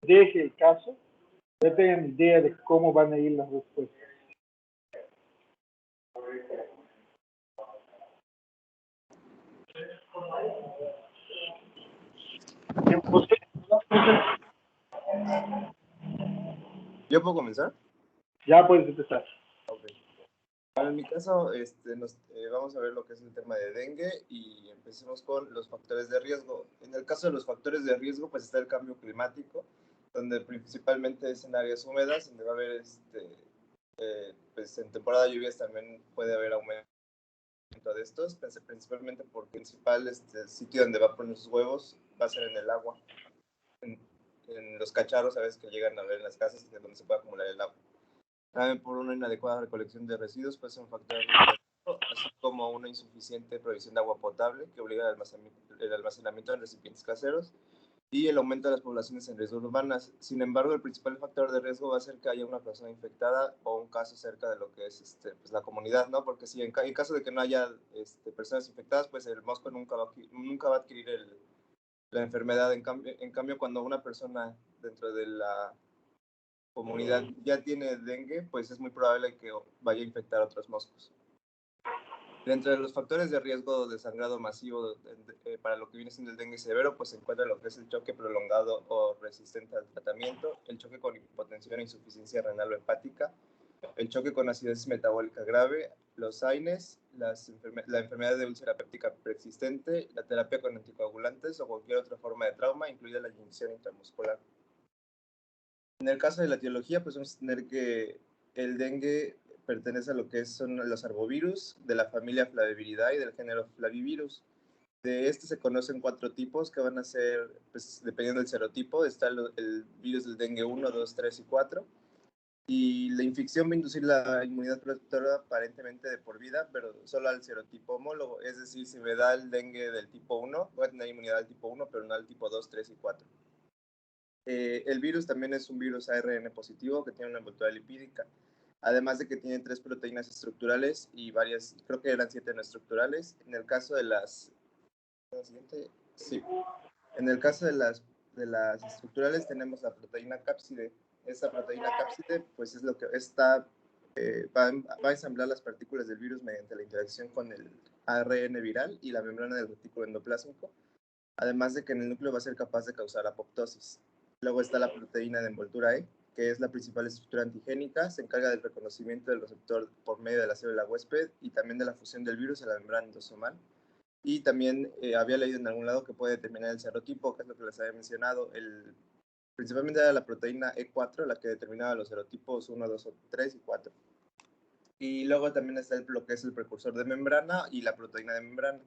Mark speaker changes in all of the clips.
Speaker 1: deje el caso, ya tengan idea de cómo van a ir las respuestas.
Speaker 2: ¿Yo puedo comenzar?
Speaker 1: Ya puedes empezar.
Speaker 2: Okay. Bueno, en mi caso, vamos a ver lo que es el tema de dengue y empecemos con los factores de riesgo. En el caso de los factores de riesgo, pues está el cambio climático, donde principalmente es en áreas húmedas, donde va a haber, pues en temporada de lluvias también puede haber aumento de estos, principalmente porque el principal sitio donde va a poner sus huevos va a ser en el agua, en los cacharros, sabes que llegan a ver en las casas, donde se puede acumular el agua. También por una inadecuada recolección de residuos puede ser un factor de riesgo, así como una insuficiente provisión de agua potable que obliga al almacenamiento en recipientes caseros y el aumento de las poblaciones en riesgo urbanas. Sin embargo, el principal factor de riesgo va a ser que haya una persona infectada o un caso cerca de lo que es pues la comunidad, ¿no? Porque si en caso de que no haya personas infectadas, pues el mosco nunca va a adquirir la enfermedad. En cambio, cuando una persona dentro de la comunidad ya tiene dengue, pues es muy probable que vaya a infectar a otros moscos. Dentro de los factores de riesgo de sangrado masivo para lo que viene siendo el dengue severo, pues se encuentra lo que es el choque prolongado o resistente al tratamiento, el choque con hipotensión e insuficiencia renal o hepática, el choque con acidosis metabólica grave, los AINES, la enfermedad de úlcera péptica preexistente, la terapia con anticoagulantes o cualquier otra forma de trauma, incluida la inyección intramuscular. En el caso de la etiología, pues vamos a tener que el dengue pertenece a lo que son los arbovirus de la familia Flaviviridae y del género Flavivirus. De este se conocen 4 tipos que van a ser, pues dependiendo del serotipo, está el virus del dengue 1, 2, 3 y 4. Y la infección va a inducir la inmunidad protectora aparentemente de por vida, pero solo al serotipo homólogo. Es decir, si me da el dengue del tipo 1, voy a tener inmunidad al tipo 1, pero no al tipo 2, 3 y 4. El virus también es un virus ARN positivo que tiene una envoltura lipídica, además de que tiene 3 proteínas estructurales y varias, creo que eran 7 no estructurales. En el caso de las, sí, en el caso de las estructurales tenemos la proteína cápside. Esta proteína cápside, pues es lo que va a ensamblar las partículas del virus mediante la interacción con el ARN viral y la membrana del retículo endoplásmico, además de que en el núcleo va a ser capaz de causar apoptosis. Luego está la proteína de envoltura E, que es la principal estructura antigénica, se encarga del reconocimiento del receptor por medio de la célula huésped y también de la fusión del virus a la membrana endosomal. Y también había leído en algún lado que puede determinar el serotipo, que es lo que les había mencionado. Principalmente era la proteína E4, la que determinaba los serotipos 1, 2, 3 y 4. Y luego también está lo que es el precursor de membrana y la proteína de membrana.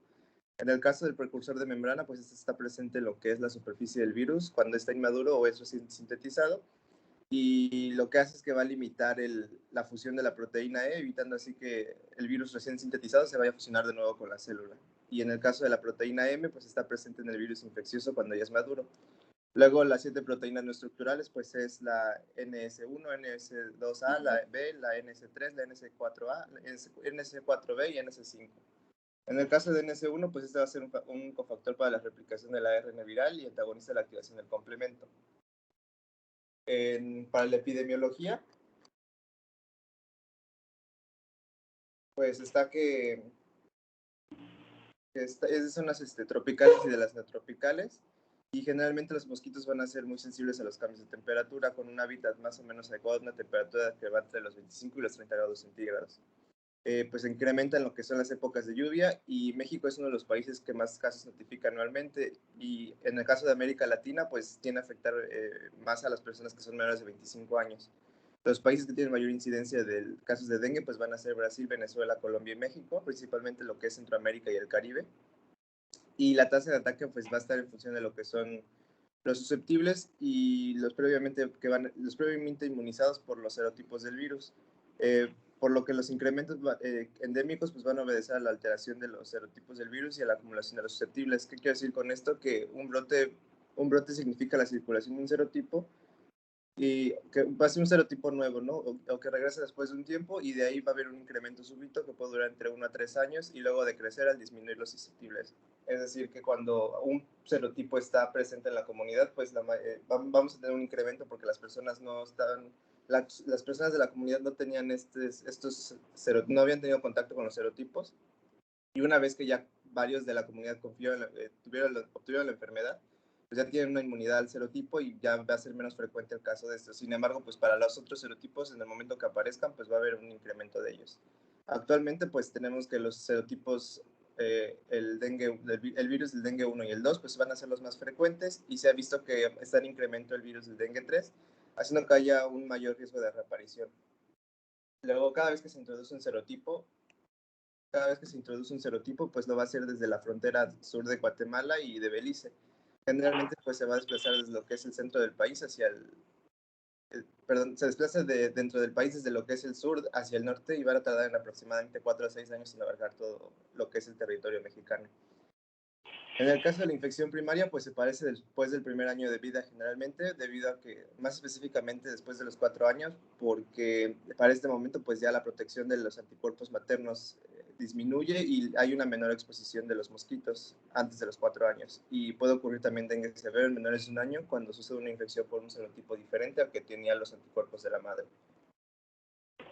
Speaker 2: En el caso del precursor de membrana, pues este está presente en lo que es la superficie del virus cuando está inmaduro o es recién sintetizado, y lo que hace es que va a limitar la fusión de la proteína E, evitando así que el virus recién sintetizado se vaya a fusionar de nuevo con la célula. Y en el caso de la proteína M, pues está presente en el virus infeccioso cuando ya es maduro. Luego las 7 proteínas no estructurales, pues es la NS1, NS2A, la B, la NS3, la NS4A, la NS4B y NS5. En el caso de NS1, pues este va a ser un cofactor para la replicación del ARN viral y antagonista de la activación del complemento. Para la epidemiología, pues está que son las tropicales y de las neotropicales, y generalmente los mosquitos van a ser muy sensibles a los cambios de temperatura, con un hábitat más o menos adecuado, una temperatura que va entre los 25 y los 30 grados centígrados. Pues incrementa en lo que son las épocas de lluvia, y México es uno de los países que más casos notifica anualmente, y en el caso de América Latina pues tiene a afectar más a las personas que son menores de 25 años. Los países que tienen mayor incidencia de casos de dengue pues van a ser Brasil, Venezuela, Colombia y México, principalmente lo que es Centroamérica y el Caribe, y la tasa de ataque pues va a estar en función de lo que son los susceptibles y los previamente inmunizados por los serotipos del virus, por lo que los incrementos endémicos pues van a obedecer a la alteración de los serotipos del virus y a la acumulación de los susceptibles. ¿Qué quiero decir con esto? Que un brote significa la circulación de un serotipo y que va a ser un serotipo nuevo, ¿no? O que regrese después de un tiempo y de ahí va a haber un incremento súbito que puede durar entre 1 a 3 años y luego de crecer al disminuir los susceptibles. Es decir, que cuando un serotipo está presente en la comunidad, pues vamos a tener un incremento porque las personas no estaban, las personas de la comunidad no tenían no habían tenido contacto con los serotipos y una vez que ya varios de la comunidad obtuvieron la enfermedad, pues ya tienen una inmunidad al serotipo y ya va a ser menos frecuente el caso de esto. Sin embargo, pues para los otros serotipos, en el momento que aparezcan, pues va a haber un incremento de ellos. Actualmente, pues tenemos que los serotipos, el virus del dengue 1 y el 2, pues van a ser los más frecuentes y se ha visto que está en incremento el virus del dengue 3, haciendo que haya un mayor riesgo de reaparición. Luego, cada vez que se introduce un serotipo, pues lo va a hacer desde la frontera sur de Guatemala y de Belice. Generalmente, pues se va a desplazar desde lo que es el centro del país se desplaza dentro del país desde lo que es el sur hacia el norte y va a tardar en aproximadamente 4 a 6 años en abarcar todo lo que es el territorio mexicano. En el caso de la infección primaria, pues se parece después del primer año de vida generalmente, debido a que, más específicamente después de los 4 años, porque para este momento pues ya la protección de los anticuerpos maternos disminuye y hay una menor exposición de los mosquitos antes de los 4 años. Y puede ocurrir también dengue severo en menores de un año cuando sucede una infección por un serotipo diferente al que tenía los anticuerpos de la madre.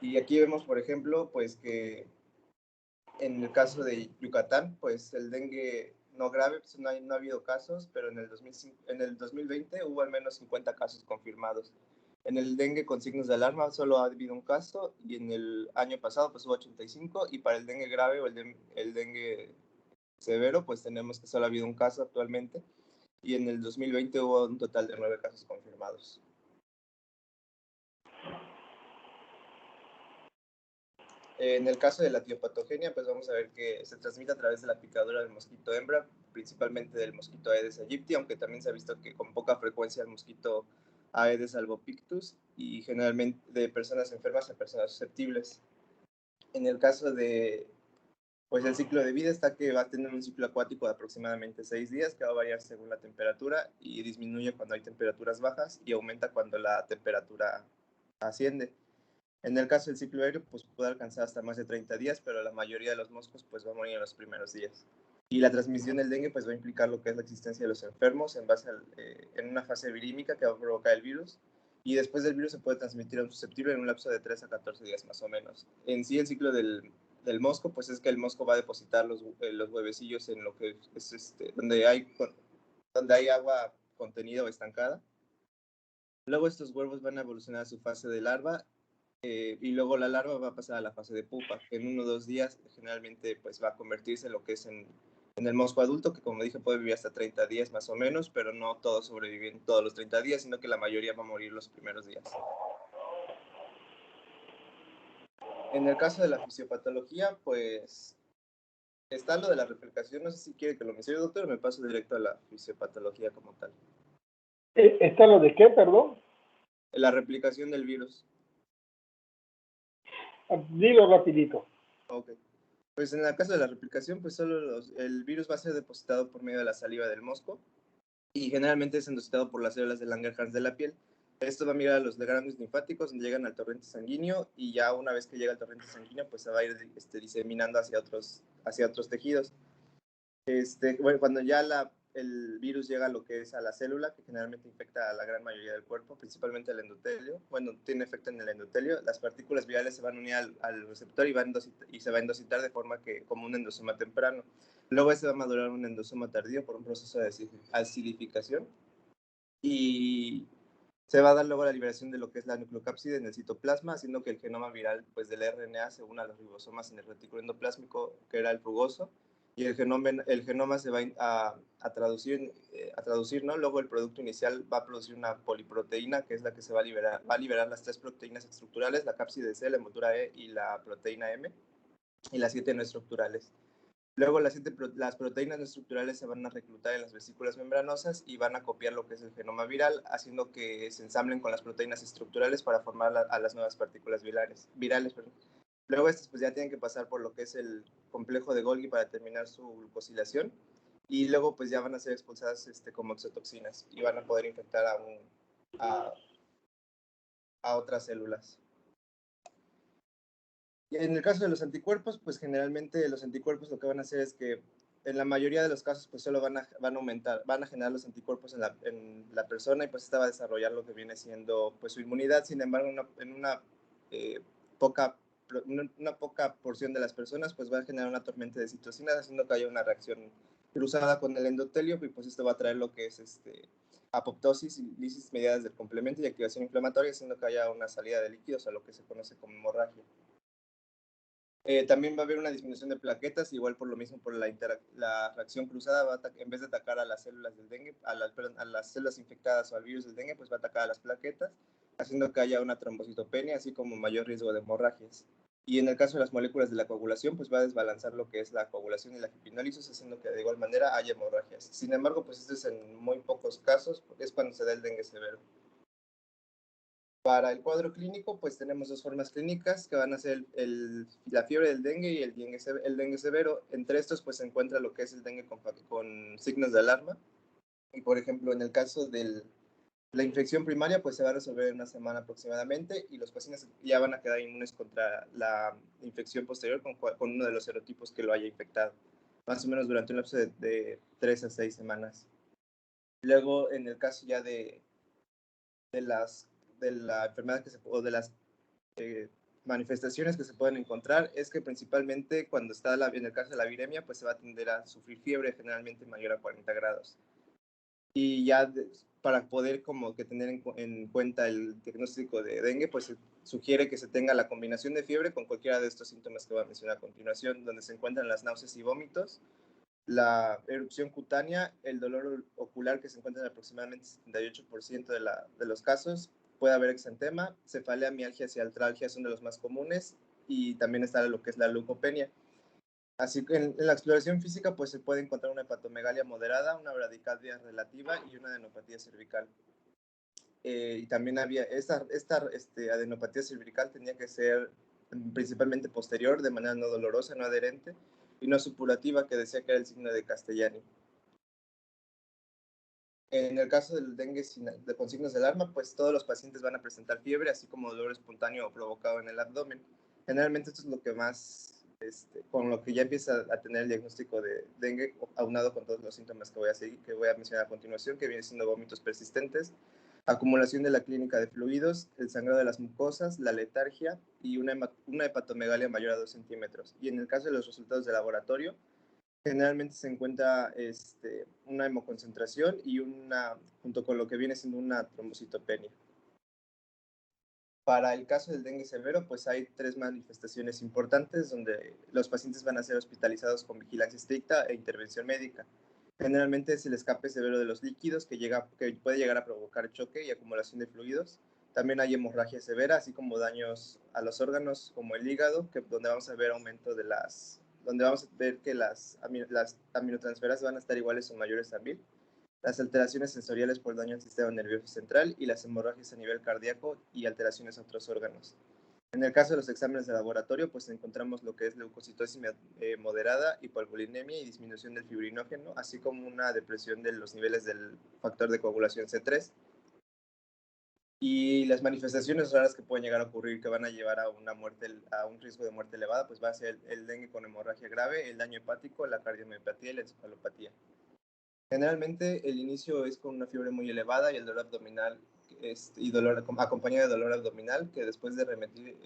Speaker 2: Y aquí vemos, por ejemplo, pues que en el caso de Yucatán, pues el dengue no grave, pues no ha habido casos, pero en el 2020 hubo al menos 50 casos confirmados. En el dengue con signos de alarma solo ha habido un caso y en el año pasado pues hubo 85 y para el dengue grave o el dengue severo pues tenemos que solo ha habido un caso actualmente y en el 2020 hubo un total de 9 casos confirmados. En el caso de la tiopatogenia, pues vamos a ver que se transmite a través de la picadura del mosquito hembra, principalmente del mosquito Aedes aegypti, aunque también se ha visto que con poca frecuencia el mosquito Aedes albopictus y generalmente de personas enfermas a personas susceptibles. En el caso de, pues el ciclo de vida está que va a tener un ciclo acuático de aproximadamente 6 días, que va a variar según la temperatura y disminuye cuando hay temperaturas bajas y aumenta cuando la temperatura asciende. En el caso del ciclo aéreo, pues puede alcanzar hasta más de 30 días, pero la mayoría de los moscos pues va a morir en los primeros días. Y la transmisión del dengue pues va a implicar lo que es la existencia de los enfermos en una fase virímica que va a provocar el virus. Y después del virus se puede transmitir a un susceptible en un lapso de 3 a 14 días más o menos. En sí el ciclo del mosco pues es que el mosco va a depositar los huevecillos en lo que es donde hay agua contenida o estancada. Luego estos huevos van a evolucionar a su fase de larva y luego la larva va a pasar a la fase de pupa, que en 1 o 2 días generalmente pues va a convertirse en lo que es en el mosco adulto, que como dije puede vivir hasta 30 días más o menos, pero no todos sobreviven todos los 30 días, sino que la mayoría va a morir los primeros días. En el caso de la fisiopatología, pues está lo de la replicación, no sé si quiere que lo mencione, doctor, o me paso directo a la fisiopatología como tal.
Speaker 1: ¿Está lo de qué, perdón?
Speaker 2: La replicación del virus.
Speaker 1: Dilo rapidito.
Speaker 2: Ok. Pues en el caso de la replicación, pues solo el virus va a ser depositado por medio de la saliva del mosco y generalmente es endositado por las células de Langerhans de la piel. Esto va a migrar a los granulos linfáticos donde llegan al torrente sanguíneo y ya una vez que llega al torrente sanguíneo, pues se va a ir diseminando hacia otros tejidos. Bueno, cuando ya el virus llega a lo que es a la célula, que generalmente infecta a la gran mayoría del cuerpo, principalmente el endotelio, bueno, tiene efecto en el endotelio, las partículas virales se van a unir al receptor y se va a endositar de forma que como un endosoma temprano. Luego va a madurar un endosoma tardío por un proceso de acidificación y se va a dar luego la liberación de lo que es la nucleocápside en el citoplasma, haciendo que el genoma viral pues, del RNA se una a los ribosomas en el retículo endoplásmico, que era el rugoso, y el genoma se va a traducir, ¿no? Luego el producto inicial va a producir una poliproteína, que es la que va a liberar las 3 proteínas estructurales, la cápside C, la envoltura E y la proteína M, y las 7 no estructurales. Luego las proteínas no estructurales se van a reclutar en las vesículas membranosas y van a copiar lo que es el genoma viral, haciendo que se ensamblen con las proteínas estructurales para formar a las nuevas partículas virales. Luego estas pues ya tienen que pasar por lo que es el complejo de Golgi para terminar su glucosilación y luego pues ya van a ser expulsadas como exotoxinas y van a poder infectar a otras células. Y en el caso de los anticuerpos, pues generalmente los anticuerpos lo que van a hacer es que en la mayoría de los casos pues solo van a aumentar, van a generar los anticuerpos en la persona y pues esta va a desarrollar lo que viene siendo pues su inmunidad. Sin embargo, en una poca porción de las personas pues va a generar una tormenta de citocinas, haciendo que haya una reacción cruzada con el endotelio y pues esto va a traer lo que es apoptosis y lisis mediadas del complemento y activación inflamatoria, haciendo que haya una salida de líquidos a lo que se conoce como hemorragia. También va a haber una disminución de plaquetas, igual por lo mismo, por la reacción cruzada, en vez de atacar a las células del dengue, a las células infectadas o al virus del dengue, pues va a atacar a las plaquetas, haciendo que haya una trombocitopenia, así como mayor riesgo de hemorragias. Y en el caso de las moléculas de la coagulación, pues va a desbalanzar lo que es la coagulación y la fibrinólisis, haciendo que de igual manera haya hemorragias. Sin embargo, pues esto es en muy pocos casos, porque es cuando se da el dengue severo. Para el cuadro clínico, pues tenemos dos formas clínicas que van a ser la fiebre del dengue y el dengue severo. Entre estos, pues se encuentra lo que es el dengue con signos de alarma. Y, por ejemplo, en el caso de la infección primaria, pues se va a resolver en una semana aproximadamente y los pacientes ya van a quedar inmunes contra la infección posterior con uno de los serotipos que lo haya infectado, más o menos durante un lapso de 3 a 6 semanas. Luego, en el caso ya de la enfermedad o de las manifestaciones que se pueden encontrar, es que principalmente cuando está en el caso de la viremia, pues se va a tender a sufrir fiebre generalmente mayor a 40 grados. Y ya para poder como que tener en cuenta el diagnóstico de dengue, pues se sugiere que se tenga la combinación de fiebre con cualquiera de estos síntomas que voy a mencionar a continuación, donde se encuentran las náuseas y vómitos, la erupción cutánea, el dolor ocular que se encuentra en aproximadamente 78% de los casos, puede haber exantema, cefalea, mialgias y artralgia son de los más comunes, y también está lo que es la leucopenia. Así que en la exploración física pues se puede encontrar una hepatomegalia moderada, una bradicardia relativa y una adenopatía cervical. Y también había esta adenopatía cervical tenía que ser principalmente posterior, de manera no dolorosa, no adherente, y no supurativa, que decía que era el signo de Castellani. En el caso del dengue con signos de alarma, pues todos los pacientes van a presentar fiebre, así como dolor espontáneo o provocado en el abdomen. Generalmente esto es lo que más, con lo que ya empieza a tener el diagnóstico de dengue, aunado con todos los síntomas que voy a mencionar a continuación, que vienen siendo vómitos persistentes, acumulación de la clínica de fluidos, el sangrado de las mucosas, la letargia y una hepatomegalia mayor a 2 centímetros. Y en el caso de los resultados de laboratorio, generalmente se encuentra una hemoconcentración y junto con lo que viene siendo una trombocitopenia. Para el caso del dengue severo, pues hay 3 manifestaciones importantes donde los pacientes van a ser hospitalizados con vigilancia estricta e intervención médica. Generalmente es el escape severo de los líquidos que puede llegar a provocar choque y acumulación de fluidos. También hay hemorragia severa, así como daños a los órganos como el hígado, donde vamos a ver aumento donde vamos a ver que las aminotransferadas van a estar iguales o mayores a 1000, las alteraciones sensoriales por daño al sistema nervioso central y las hemorragias a nivel cardíaco y alteraciones a otros órganos. En el caso de los exámenes de laboratorio, pues encontramos lo que es leucocitosis moderada, hipoalbuminemia y disminución del fibrinógeno, así como una depresión de los niveles del factor de coagulación C3. Y las manifestaciones raras que pueden llegar a ocurrir que van a llevar a un riesgo de muerte elevada, pues va a ser el dengue con hemorragia grave, el daño hepático, la cardiomiopatía y la encefalopatía. Generalmente el inicio es con una fiebre muy elevada y el dolor abdominal acompañado de dolor abdominal, que después de remitir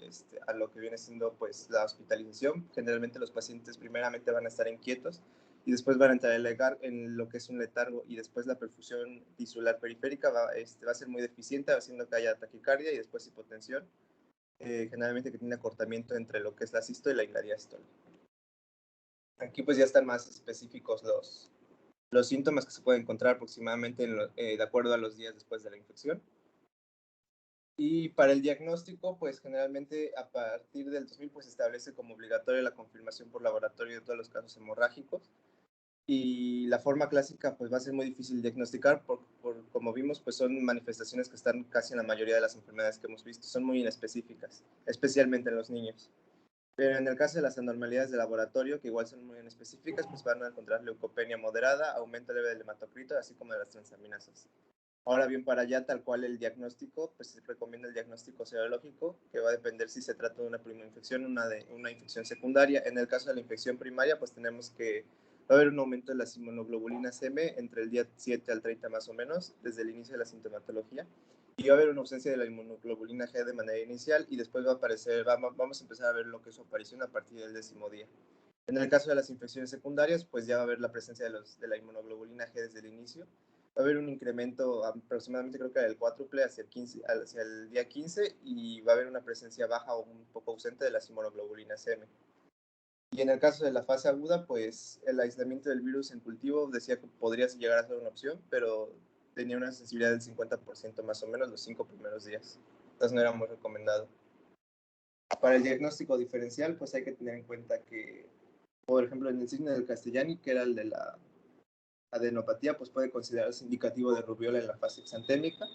Speaker 2: a lo que viene siendo pues la hospitalización, generalmente los pacientes primeramente van a estar inquietos y después van a entrar en lo que es un letargo, y después la perfusión tisular periférica va a ser muy deficiente, haciendo que haya taquicardia y después hipotensión, generalmente que tiene acortamiento entre lo que es la sístole y la diástole. Aquí pues ya están más específicos los síntomas que se pueden encontrar aproximadamente de acuerdo a los días después de la infección. Y para el diagnóstico, pues generalmente a partir del 2000 pues se establece como obligatoria la confirmación por laboratorio de todos los casos hemorrágicos. Y la forma clásica pues va a ser muy difícil diagnosticar como vimos, pues son manifestaciones que están casi en la mayoría de las enfermedades que hemos visto, son muy inespecíficas, especialmente en los niños. Pero en el caso de las anormalidades de laboratorio, que igual son muy inespecíficas, pues van a encontrar leucopenia moderada, aumento leve del hematocrito, así como de las transaminasas. Ahora bien, para allá tal cual el diagnóstico, pues se recomienda el diagnóstico serológico, que va a depender si se trata de una primera infección o una infección secundaria. En el caso de la infección primaria, pues tenemos que va a haber un aumento de las inmunoglobulinas M entre el día 7 al 30 más o menos, desde el inicio de la sintomatología. Y va a haber una ausencia de la inmunoglobulina G de manera inicial y después va a aparecer, vamos a empezar a ver lo que es su aparición a partir del 10º día. En el caso de las infecciones secundarias, pues ya va a haber la presencia de la inmunoglobulina G desde el inicio. Va a haber un incremento aproximadamente, creo que del cuádruple hacia el día 15 y va a haber una presencia baja o un poco ausente de las inmunoglobulinas M. Y en el caso de la fase aguda, pues el aislamiento del virus en cultivo decía que podría llegar a ser una opción, pero tenía una sensibilidad del 50% más o menos los 5 primeros días. Entonces no era muy recomendado. Para el diagnóstico diferencial, pues hay que tener en cuenta que, por ejemplo, en el signo del Castellani, que era el de la adenopatía, pues puede considerarse indicativo de rubiola en la fase exantémica.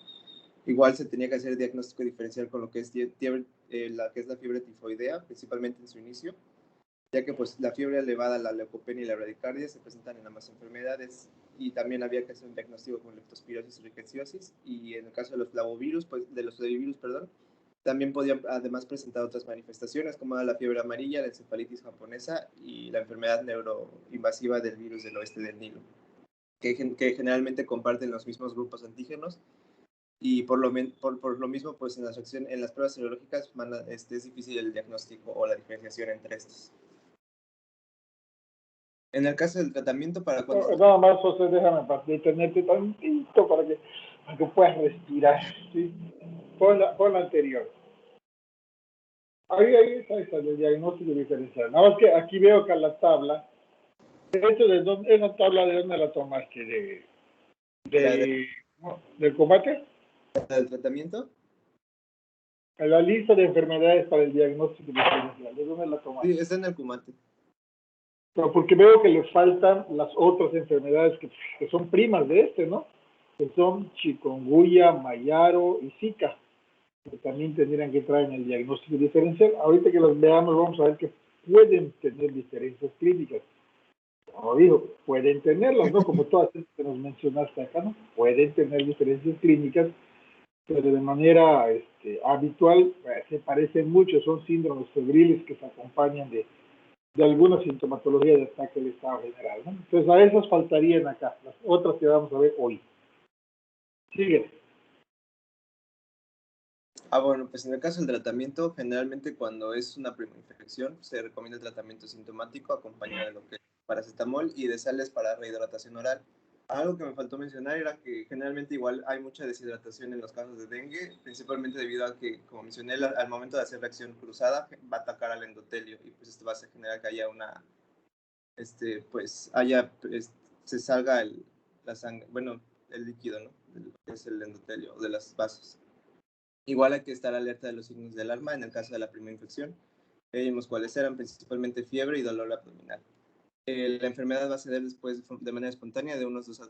Speaker 2: Igual se tenía que hacer diagnóstico diferencial con lo que es la fiebre tifoidea, principalmente en su inicio, ya que pues la fiebre elevada, la leucopenia y la bradicardia se presentan en ambas enfermedades, y también había que hacer un diagnóstico con leptospirosis y rickettsiosis, y en el caso de los flavovirus, pues de los flavivirus, perdón, también podían además presentar otras manifestaciones como la fiebre amarilla, la encefalitis japonesa y la enfermedad neuroinvasiva del virus del oeste del Nilo, que generalmente comparten los mismos grupos antígenos, y por lo mismo, pues en las pruebas serológicas es difícil el diagnóstico o la diferenciación entre estos. En el caso del tratamiento para
Speaker 1: Nada más, José, déjame detenerte tantito para que puedas respirar, ¿sí? Pon la anterior. Ahí está el diagnóstico diferencial. Nada más que aquí veo que la tabla, esa tabla de dónde la tomaste, del combate.
Speaker 2: ¿Del tratamiento?
Speaker 1: La lista de enfermedades para el diagnóstico diferencial, ¿de dónde la tomaste?
Speaker 2: Sí, está en el Kumate.
Speaker 1: Pero porque veo que le faltan las otras enfermedades que son primas de ¿no? Que son chikungunya, mayaro y zika, que también tendrían que entrar en el diagnóstico diferencial. Ahorita que las veamos vamos a ver que pueden tener diferencias clínicas. Como digo, pueden tenerlas, ¿no? Como todas estas que nos mencionaste acá, ¿no? Pueden tener diferencias clínicas, pero de manera habitual se parecen mucho, son síndromes febriles que se acompañan de alguna sintomatología de ataque del estado general, ¿no? Entonces a esas faltarían acá, las otras que vamos a ver hoy. Sigue.
Speaker 2: Bueno, pues en el caso del tratamiento, generalmente cuando es una primera infección, se recomienda el tratamiento sintomático acompañado de lo que es paracetamol y de sales para rehidratación oral. Algo que me faltó mencionar era que generalmente igual hay mucha deshidratación en los casos de dengue, principalmente debido a que, como mencioné, al momento de hacer reacción cruzada va a atacar al endotelio y pues esto va a generar que haya se salga la sangre, bueno, el líquido, ¿no? De lo que es el endotelio, de los vasos. Igual hay que estar alerta de los signos de alarma en el caso de la primera infección. Vimos cuáles eran, principalmente fiebre y dolor abdominal. La enfermedad va a ceder después de manera espontánea de unos 2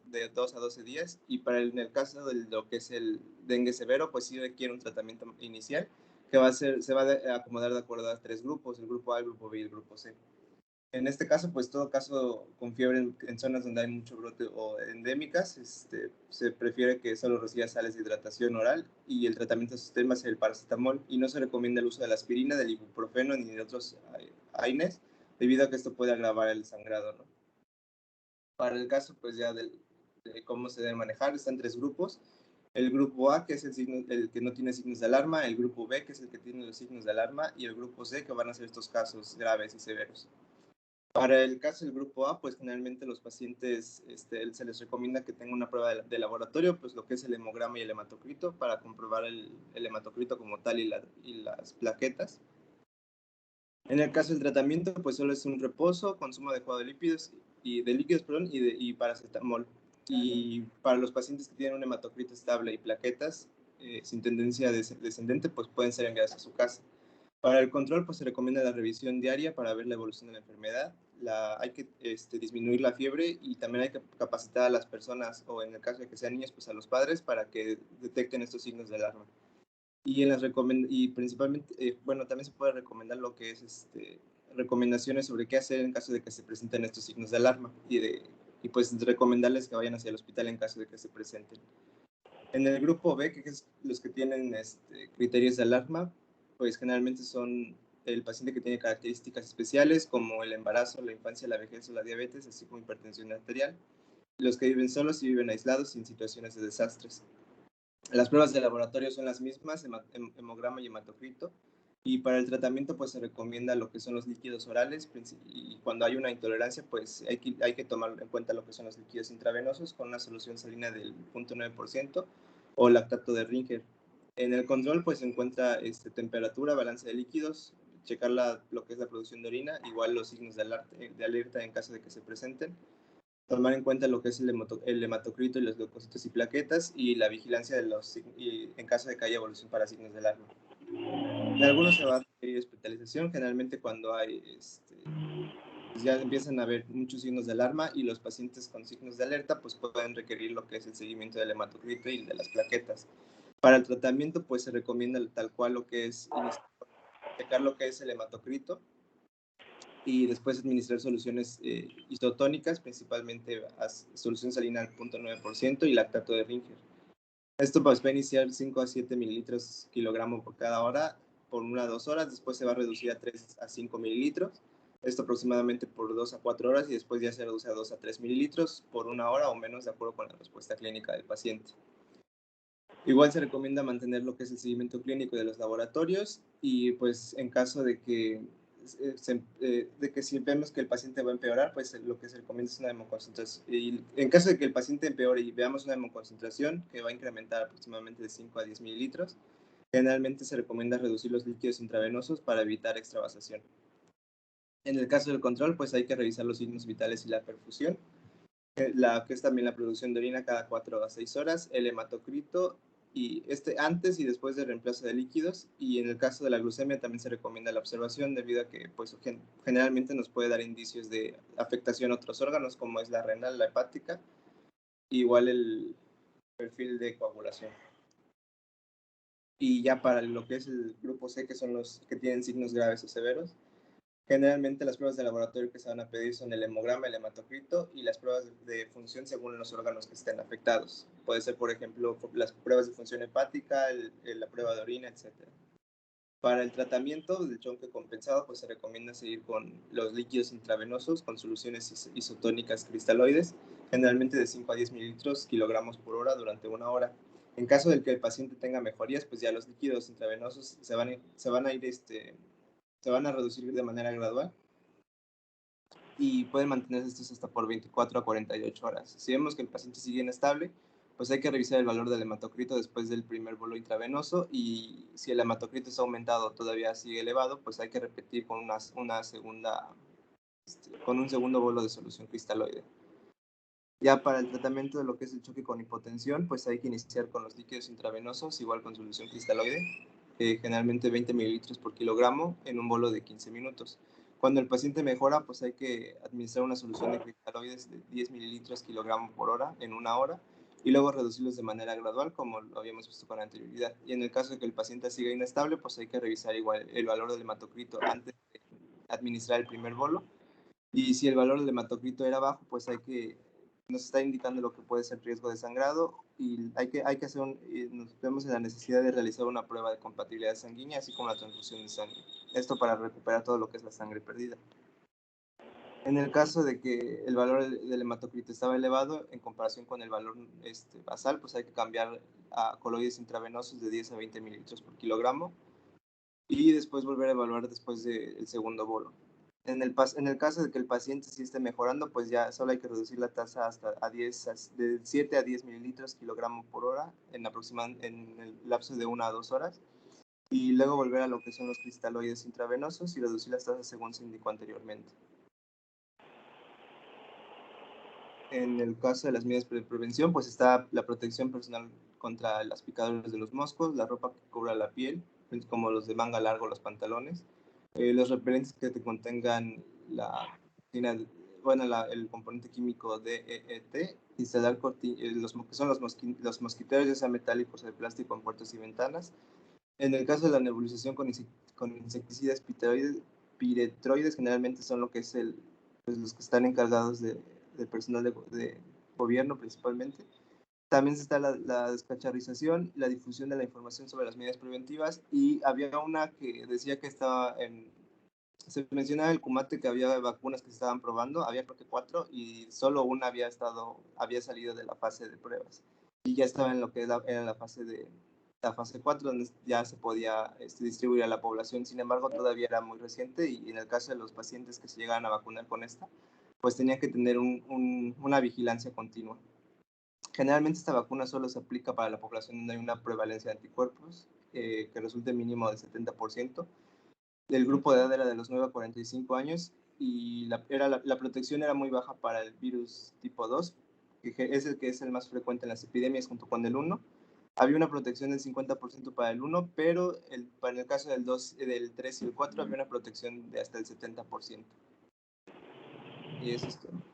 Speaker 2: a 12 días, y en el caso de lo que es el dengue severo, pues sí requiere un tratamiento inicial que se va a acomodar de acuerdo a 3 grupos, el grupo A, el grupo B y el grupo C. En este caso, pues todo caso con fiebre en zonas donde hay mucho brote o endémicas, se prefiere que solo reciba sales de hidratación oral, y el tratamiento sistema es el paracetamol, y no se recomienda el uso de la aspirina, del ibuprofeno ni de otros AINES, debido a que esto puede agravar el sangrado, ¿no? Para el caso, pues ya de cómo se debe manejar, están 3 grupos. El grupo A, que es el que no tiene signos de alarma, el grupo B, que es el que tiene los signos de alarma, y el grupo C, que van a ser estos casos graves y severos. Para el caso del grupo A, pues generalmente los pacientes se les recomienda que tengan una prueba de laboratorio, pues lo que es el hemograma y el hematocrito, para comprobar el hematocrito como tal y las plaquetas. En el caso del tratamiento, pues solo es un reposo, consumo adecuado de líquidos y paracetamol. Y para los pacientes que tienen un hematocrito estable y plaquetas sin tendencia descendente, pues pueden ser enviados a su casa. Para el control, pues se recomienda la revisión diaria para ver la evolución de la enfermedad. Hay que disminuir la fiebre, y también hay que capacitar a las personas, o en el caso de que sean niños, pues a los padres, para que detecten estos signos de alarma. Y principalmente, bueno, también se puede recomendar lo que es recomendaciones sobre qué hacer en caso de que se presenten estos signos de alarma, y pues recomendarles que vayan hacia el hospital en caso de que se presenten. En el grupo B, que es los que tienen criterios de alarma, pues generalmente son el paciente que tiene características especiales como el embarazo, la infancia, la vejez o la diabetes, así como hipertensión arterial, los que viven solos y viven aislados sin situaciones de desastres. Las pruebas de laboratorio son las mismas, hemograma y hematocrito, y para el tratamiento pues se recomienda lo que son los líquidos orales, y cuando hay una intolerancia pues hay que tomar en cuenta lo que son los líquidos intravenosos con una solución salina del 0.9% o lactato de Ringer. En el control pues se encuentra temperatura, balance de líquidos, checar lo que es la producción de orina, igual los signos de alerta en caso de que se presenten, tomar en cuenta lo que es el hematocrito y los leucocitos y plaquetas y la vigilancia en caso de que haya evolución para signos de alarma. En algunos se va a requerir hospitalización, generalmente cuando hay, pues ya empiezan a haber muchos signos de alarma y los pacientes con signos de alerta pues pueden requerir lo que es el seguimiento del hematocrito y de las plaquetas. Para el tratamiento pues se recomienda tal cual lo que es checar lo que es el hematocrito y después administrar soluciones isotónicas, principalmente solución salina al 0.9% y lactato de Ringer. Esto pues va a iniciar 5 a 7 mililitros kilogramo por cada hora por 1 a 2 horas, después se va a reducir a 3 a 5 mililitros, esto aproximadamente por 2 a 4 horas y después ya se reduce a 2 a 3 mililitros por 1 hora o menos de acuerdo con la respuesta clínica del paciente. Igual se recomienda mantener lo que es el seguimiento clínico de los laboratorios y pues en caso de que si vemos que el paciente va a empeorar, pues lo que se recomienda es una hemoconcentración. Y en caso de que el paciente empeore y veamos una hemoconcentración que va a incrementar aproximadamente de 5 a 10 mililitros, generalmente se recomienda reducir los líquidos intravenosos para evitar extravasación. En el caso del control, pues hay que revisar los signos vitales y la perfusión, que es también la producción de orina cada 4 a 6 horas, el hematocrito y antes y después del reemplazo de líquidos, y en el caso de la glucemia también se recomienda la observación debido a que pues, generalmente nos puede dar indicios de afectación a otros órganos como es la renal, la hepática, igual el perfil de coagulación. Y ya para lo que es el grupo C, que son los que tienen signos graves o severos, generalmente las pruebas de laboratorio que se van a pedir son el hemograma, el hematocrito y las pruebas de función según los órganos que estén afectados. Puede ser, por ejemplo, las pruebas de función hepática, la prueba de orina, etc. Para el tratamiento del choque compensado, pues se recomienda seguir con los líquidos intravenosos con soluciones isotónicas cristaloides, generalmente de 5 a 10 mililitros kilogramos por hora durante 1 hora. En caso de que el paciente tenga mejorías, pues ya los líquidos intravenosos se van a reducir de manera gradual y pueden mantenerse estos hasta por 24 a 48 horas. Si vemos que el paciente sigue inestable, pues hay que revisar el valor del hematocrito después del primer bolo intravenoso y si el hematocrito está aumentado todavía sigue elevado, pues hay que repetir con con un segundo bolo de solución cristaloide. Ya para el tratamiento de lo que es el choque con hipotensión, pues hay que iniciar con los líquidos intravenosos, igual con solución cristaloide, generalmente 20 mililitros por kilogramo en un bolo de 15 minutos. Cuando el paciente mejora, pues hay que administrar una solución de cristaloides de 10 mililitros kilogramo por hora en 1 hora y luego reducirlos de manera gradual, como lo habíamos visto con anterioridad. Y en el caso de que el paciente siga inestable, pues hay que revisar igual el valor del hematocrito antes de administrar el primer bolo. Y si el valor del hematocrito era bajo, pues nos está indicando lo que puede ser riesgo de sangrado y nos vemos en la necesidad de realizar una prueba de compatibilidad sanguínea, así como la transfusión de sangre. Esto para recuperar todo lo que es la sangre perdida. En el caso de que el valor del hematocrito estaba elevado en comparación con el valor basal, pues hay que cambiar a coloides intravenosos de 10 a 20 mililitros por kilogramo y después volver a evaluar después del segundo bolo. En el caso de que el paciente sí esté mejorando, pues ya solo hay que reducir la tasa hasta de 7 a 10 mililitros kilogramo por hora en el lapso de 1 a 2 horas y luego volver a lo que son los cristaloides intravenosos y reducir las tasas según se indicó anteriormente. En el caso de las medidas de prevención, pues está la protección personal contra las picaduras de los moscos, la ropa que cubra la piel, como los de manga largo, los pantalones, los repelentes que te contengan el componente químico DEET, instalar que son los mosquiteros, ya sea metálicos o de plástico en puertas y ventanas. En el caso de la nebulización con insecticidas piretroides, generalmente son los que están encargados del personal de gobierno principalmente. También está la descacharrización, la difusión de la información sobre las medidas preventivas, y había una que decía que se mencionaba en el Cumate que había vacunas que se estaban probando, había creo que 4, y solo una había salido de la fase de pruebas, y ya estaba en lo que era la fase 4, donde ya se podía distribuir a la población. Sin embargo, todavía era muy reciente, y en el caso de los pacientes que se llegaban a vacunar con esta, pues tenían que tener una vigilancia continua. Generalmente esta vacuna solo se aplica para la población donde hay una prevalencia de anticuerpos que resulte mínimo del 70%. El grupo de edad era de los 9 a 45 años, y la protección era muy baja para el virus tipo 2, que es el que es el más frecuente en las epidemias junto con el 1. Había una protección del 50% para el 1, pero para el caso del 2, del 3 y el 4 había una protección de hasta el 70%. Y eso es todo.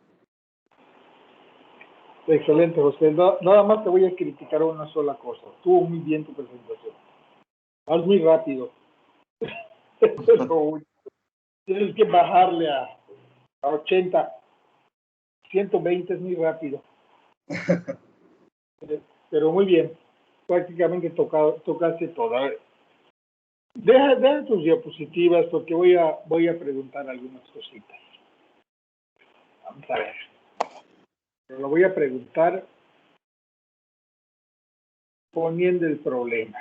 Speaker 1: Excelente, José. Nada más te voy a criticar una sola cosa. Estuvo muy bien tu presentación. Vas muy rápido. Tienes que bajarle a 80. 120 es muy rápido. Pero muy bien. Prácticamente tocaste toda. Deja tus diapositivas porque voy a preguntar algunas cositas. Vamos a ver. Pero lo voy a preguntar poniendo el problema.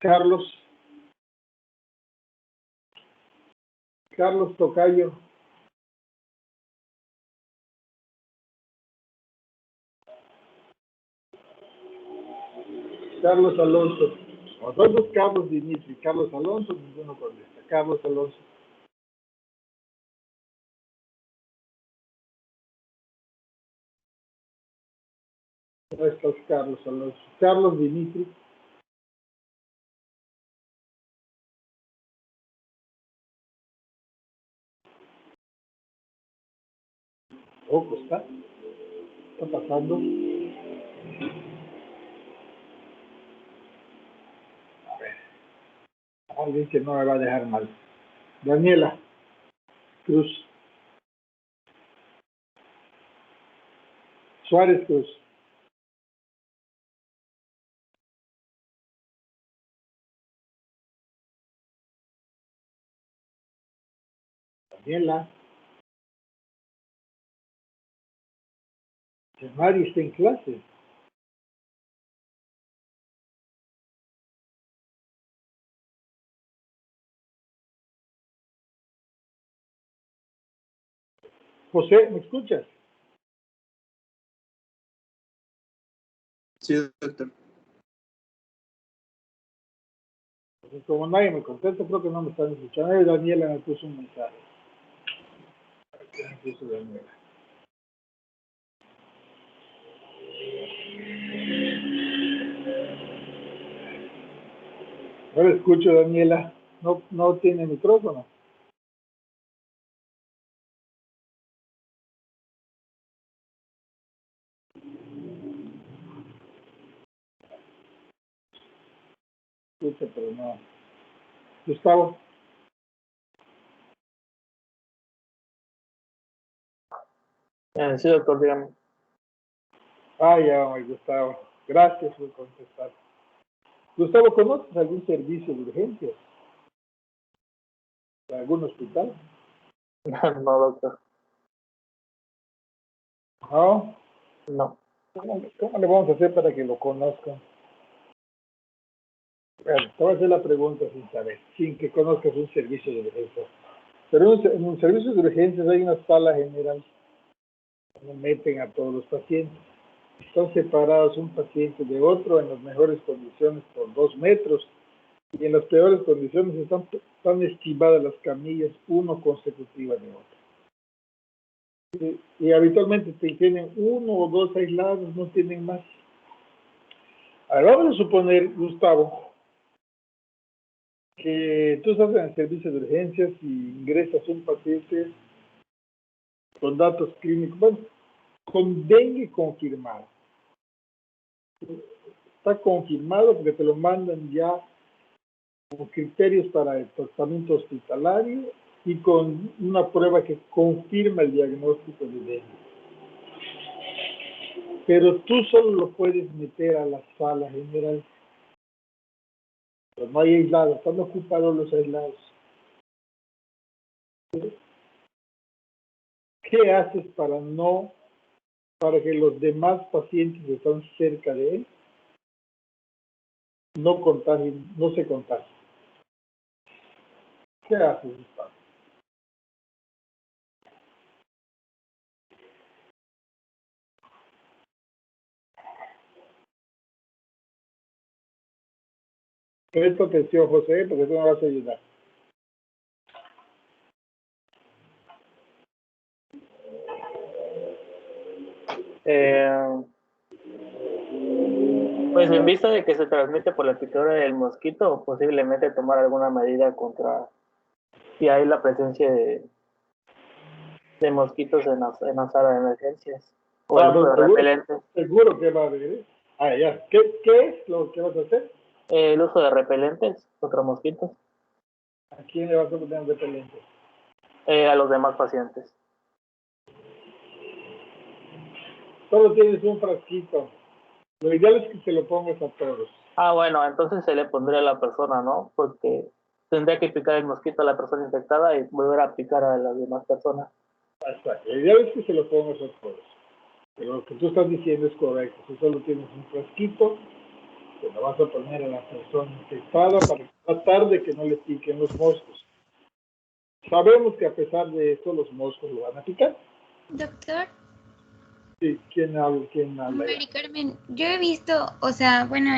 Speaker 1: Carlos Tocayo. Carlos Alonso. Nosotros, Carlos Dimitri. Carlos Alonso, ninguno contesta. Carlos Alonso. No estás, Carlos Alonso. Carlos Dimitri. Pues está pasando. A ver. Alguien que no me va a dejar mal. Daniela Cruz. Suárez Cruz. Daniela. Mari está en clase. José, ¿me escuchas?
Speaker 2: Sí, doctor.
Speaker 1: Pues como nadie me contesta, creo que no me están escuchando. Daniela me puso un mensaje. Me puso Daniela. No le escucho, Daniela. No tiene micrófono. Escucha, pero no. Gustavo.
Speaker 3: Sí, doctor, dígame.
Speaker 1: Ya, Gustavo. Gracias por contestar. Gustavo, ¿conoces algún servicio de urgencias? ¿De algún hospital?
Speaker 3: No, doctor.
Speaker 1: No.
Speaker 3: No.
Speaker 1: ¿Cómo le vamos a hacer para que lo conozcan? Bueno, te voy a hacer la pregunta sin saber, sin que conozcas un servicio de urgencias. Pero en un servicio de urgencias hay una sala general donde meten a todos los pacientes. Están separados un paciente de otro en las mejores condiciones por 2 metros, y en las peores condiciones están esquivadas las camillas, uno consecutiva de otro. Y habitualmente tienen 1 o 2 aislados, no tienen más. Ahora vamos a suponer, Gustavo, que tú estás en el servicio de urgencias y ingresas un paciente con datos clínicos, bueno, con dengue confirmado. Está confirmado porque te lo mandan ya con criterios para el tratamiento hospitalario y con una prueba que confirma el diagnóstico de dengue. Pero tú solo lo puedes meter a la sala general. Pero no hay aislados, están ocupados los aislados. ¿Qué haces para que los demás pacientes que están cerca de él no contagien, no se contagien? ¿Qué haces, Gustavo? Presta atención, José, porque tú me vas a ayudar.
Speaker 3: Pues en vista de que se transmite por la picadura del mosquito, posiblemente tomar alguna medida contra si hay la presencia de mosquitos en la sala de emergencias o el uso de repelentes.
Speaker 1: Seguro que va a haber, ¿eh? Ya. ¿Qué es lo que vas a hacer?
Speaker 3: El uso de repelentes contra mosquitos.
Speaker 1: ¿A quién le vas a poner repelente?
Speaker 3: A los demás pacientes.
Speaker 1: Solo tienes un frasquito. Lo ideal es que se lo pongas a todos.
Speaker 3: Bueno, entonces se le pondría a la persona, ¿no? Porque tendría que picar el mosquito a la persona infectada y volver a picar a las demás personas.
Speaker 1: Exacto. Lo ideal es que se lo pongas a todos. Pero lo que tú estás diciendo es correcto. Si solo tienes un frasquito, te lo vas a poner a la persona infectada para tratar de que no le piquen los moscos. Sabemos que a pesar de eso, los moscos lo van a picar.
Speaker 4: Doctor.
Speaker 1: Sí, ¿quién habla?
Speaker 4: Mari Carmen, yo he visto, o sea, bueno,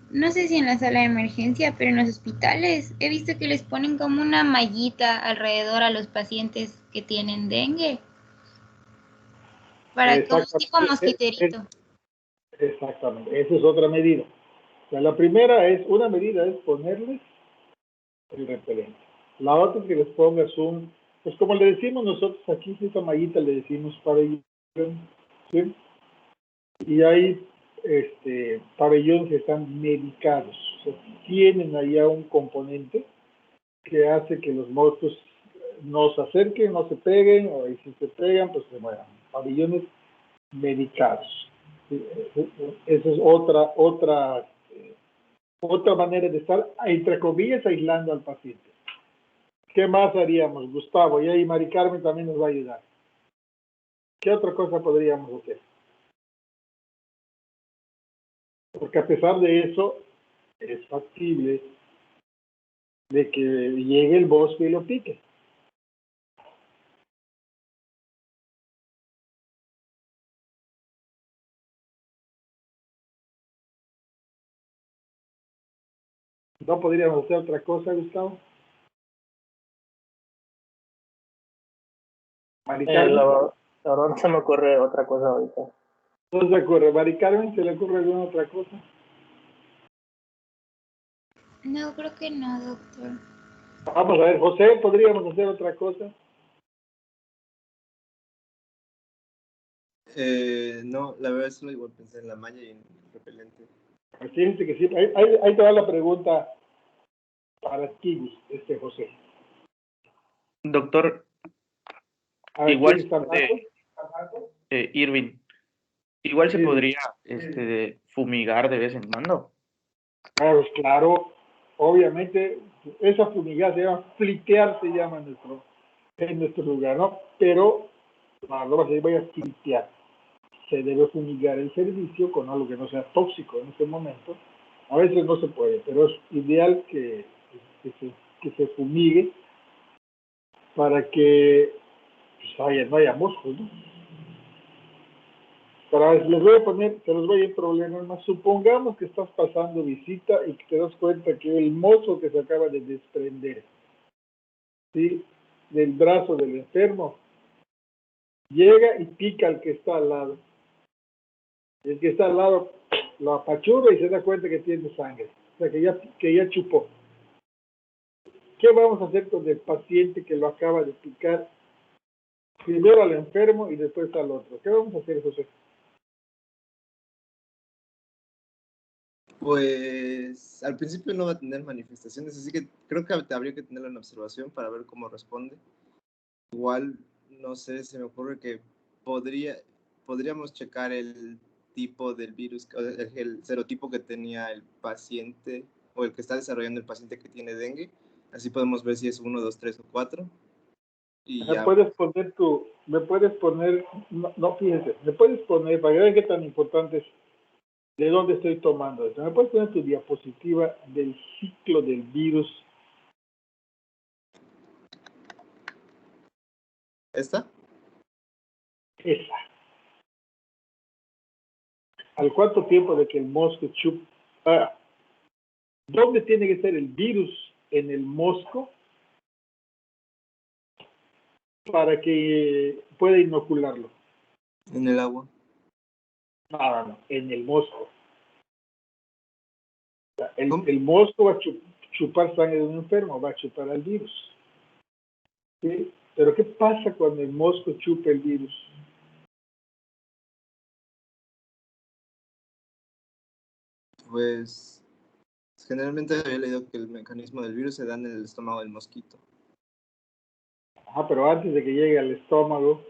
Speaker 4: no sé si en la sala de emergencia, pero en los hospitales he visto que les ponen como una mallita alrededor a los pacientes que tienen dengue. Para como un tipo mosquiterito.
Speaker 1: Exactamente, esa es otra medida. O sea, una medida es ponerles el repelente. La otra es que les pongas pues como le decimos nosotros aquí, esta mallita le decimos pabellón, ¿sí? Y hay pabellones que están medicados, o sea, tienen allá un componente que hace que los moscos no se acerquen, no se peguen, o si se pegan, pues se mueran. Pabellones medicados. ¿Sí? Esa es otra manera de estar, entre comillas, aislando al paciente. ¿Qué más haríamos, Gustavo? Y ahí Mari Carmen también nos va a ayudar. ¿Qué otra cosa podríamos hacer? Porque a pesar de eso, es factible de que llegue el bosque y lo pique. ¿No podríamos hacer otra cosa, Gustavo? Mari Carmen.
Speaker 3: La verdad no se me ocurre otra cosa ahorita.
Speaker 1: ¿No se ocurre? Mari Carmen, ¿se le ocurre alguna otra cosa?
Speaker 4: No, creo que no, doctor.
Speaker 1: Vamos a ver, José, ¿podríamos hacer otra cosa?
Speaker 2: No, la verdad es que igual pensé en la malla y en el repelente.
Speaker 1: Fíjense que sí, ahí te va la pregunta para ti, José.
Speaker 5: Doctor, igual se puede, Irving, igual se podría fumigar de vez en cuando.
Speaker 1: Claro, obviamente, esa fumigada se llama flitear, se llama en nuestro lugar, ¿no? Pero, no vas a decir, voy a flitear. Se debe fumigar el servicio con algo que no sea tóxico en ese momento. A veces no se puede, pero es ideal que se fumigue para que no haya moscos, ¿no? Se los voy a problemas más. Supongamos que estás pasando visita y que te das cuenta que el mozo que se acaba de desprender, ¿sí?, del brazo del enfermo, llega y pica al que está al lado. El que está al lado lo apachurra y se da cuenta que tiene sangre, o sea, que ya chupó. ¿Qué vamos a hacer con el paciente que lo acaba de picar? Primero al enfermo y después al otro. ¿Qué vamos a hacer, José?
Speaker 2: Pues al principio no va a tener manifestaciones, así que creo que habría que tenerlo en observación para ver cómo responde. Igual, no sé, se me ocurre que podríamos checar el tipo del virus, el serotipo que tenía el paciente o el que está desarrollando el paciente que tiene dengue. Así podemos ver si es 1, 2, 3 o 4. Y
Speaker 1: Me
Speaker 2: ya.
Speaker 1: puedes poner, no, fíjense, me puedes poner, para que vean qué tan importante es de dónde estoy tomando esto. Me puedes poner tu diapositiva del ciclo del virus.
Speaker 2: ¿Esta?
Speaker 1: Esa. ¿Al cuánto tiempo de que el mosco chupa? ¿Dónde tiene que ser el virus en el mosco para que pueda inocularlo?
Speaker 2: En el agua.
Speaker 1: No, en el mosco. El mosco va a chupar sangre de un enfermo, va a chupar al virus. ¿Sí? Pero ¿qué pasa cuando el mosco chupa el virus?
Speaker 2: Pues generalmente había leído que el mecanismo del virus se da en el estómago del mosquito.
Speaker 1: Ajá, pero antes de que llegue al estómago,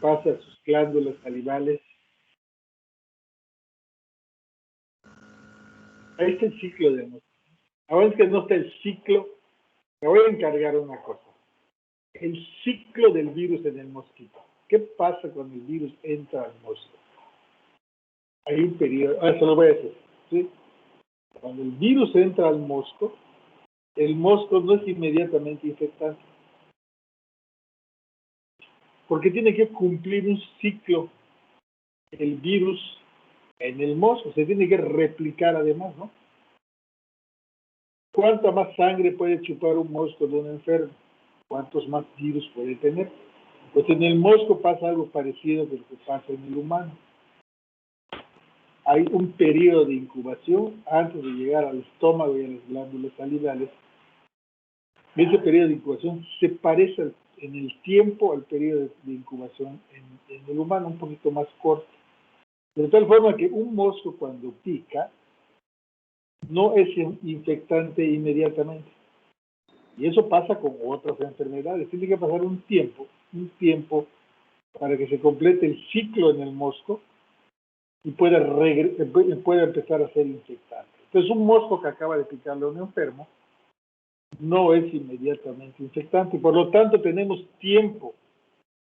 Speaker 1: pasa a sus glándulas salivales. Ahí está el ciclo del mosquito. Ahora es que no está el ciclo, me voy a encargar una cosa. El ciclo del virus en el mosquito. ¿Qué pasa cuando el virus entra al mosco? Hay un periodo, se lo voy a decir, ¿sí? Cuando el virus entra al mosco, el mosco no es inmediatamente infectante, porque tiene que cumplir un ciclo el virus en el mosco, se tiene que replicar además, ¿no? ¿Cuánta más sangre puede chupar un mosco de un enfermo? ¿Cuántos más virus puede tener? Pues en el mosco pasa algo parecido a lo que pasa en el humano. Hay un periodo de incubación antes de llegar al estómago y a las glándulas salivales. Ese periodo de incubación se parece en el tiempo al periodo de incubación en el humano, un poquito más corto. De tal forma que un mosco cuando pica no es infectante inmediatamente. Y eso pasa con otras enfermedades. Tiene que pasar un tiempo para que se complete el ciclo en el mosco y pueda empezar a ser infectante. Entonces, un mosco que acaba de picarle a un enfermo no es inmediatamente infectante. Por lo tanto, tenemos tiempo,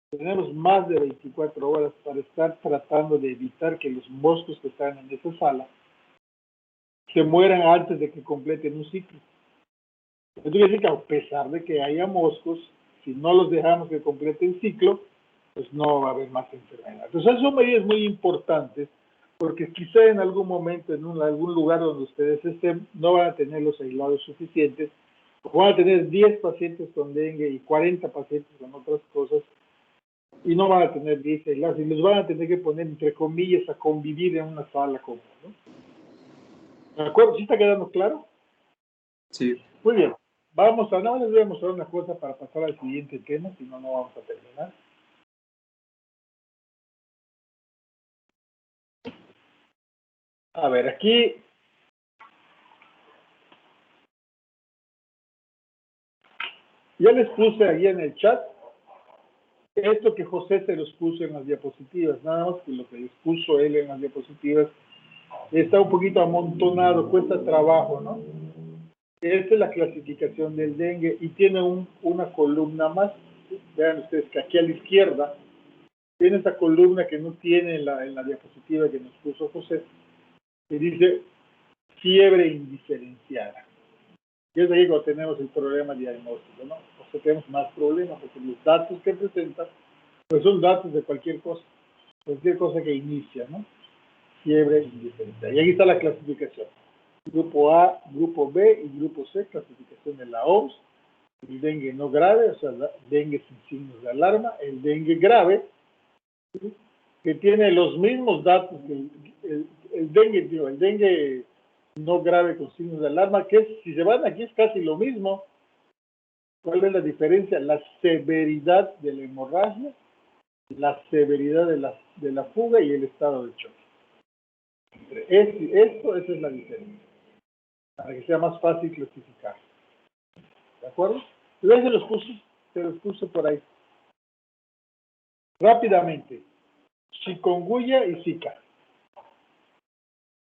Speaker 1: tenemos más de 24 horas para estar tratando de evitar que los moscos que están en esa sala se mueran antes de que completen un ciclo. Esto quiere decir que a pesar de que haya moscos, si no los dejamos que completen el ciclo, pues no va a haber más enfermedad. Entonces, son medidas muy importantes, porque quizá en algún momento, en algún lugar donde ustedes estén, no van a tener los aislados suficientes, o van a tener 10 pacientes con dengue y 40 pacientes con otras cosas, y no van a tener 10 aislados, y los van a tener que poner, entre comillas, a convivir en una sala común, ¿no? ¿De acuerdo? ¿Sí está quedando claro?
Speaker 2: Sí.
Speaker 1: Muy bien. Vamos a, no, les voy a mostrar una cosa para pasar al siguiente tema, si no, no vamos a terminar. A ver, aquí ya les puse ahí en el chat esto que José se los puso en las diapositivas, nada más que lo que les puso él en las diapositivas está un poquito amontonado, cuesta trabajo, ¿no? Esta es la clasificación del dengue y tiene una columna más. Vean ustedes que aquí a la izquierda tiene esta columna que no tiene en la diapositiva que nos puso José, que dice fiebre indiferenciada. Y es ahí cuando tenemos el problema diagnóstico, ¿no? O sea, tenemos más problemas porque los datos que presentan pues son datos de cualquier cosa que inicia, ¿no? Fiebre indiferenciada. Y aquí está la clasificación. Grupo A, Grupo B y Grupo C, clasificación de la OMS. El dengue no grave, o sea, dengue sin signos de alarma. El dengue grave, ¿sí? Que tiene los mismos datos que el dengue no grave con signos de alarma, que es, si se van aquí es casi lo mismo. ¿Cuál es la diferencia? La severidad de la hemorragia, la severidad de la fuga y el estado de choque. Esa es la diferencia, para que sea más fácil clasificar. ¿De acuerdo? Ya se los puse por ahí. Rápidamente. Chikungunya y Zika.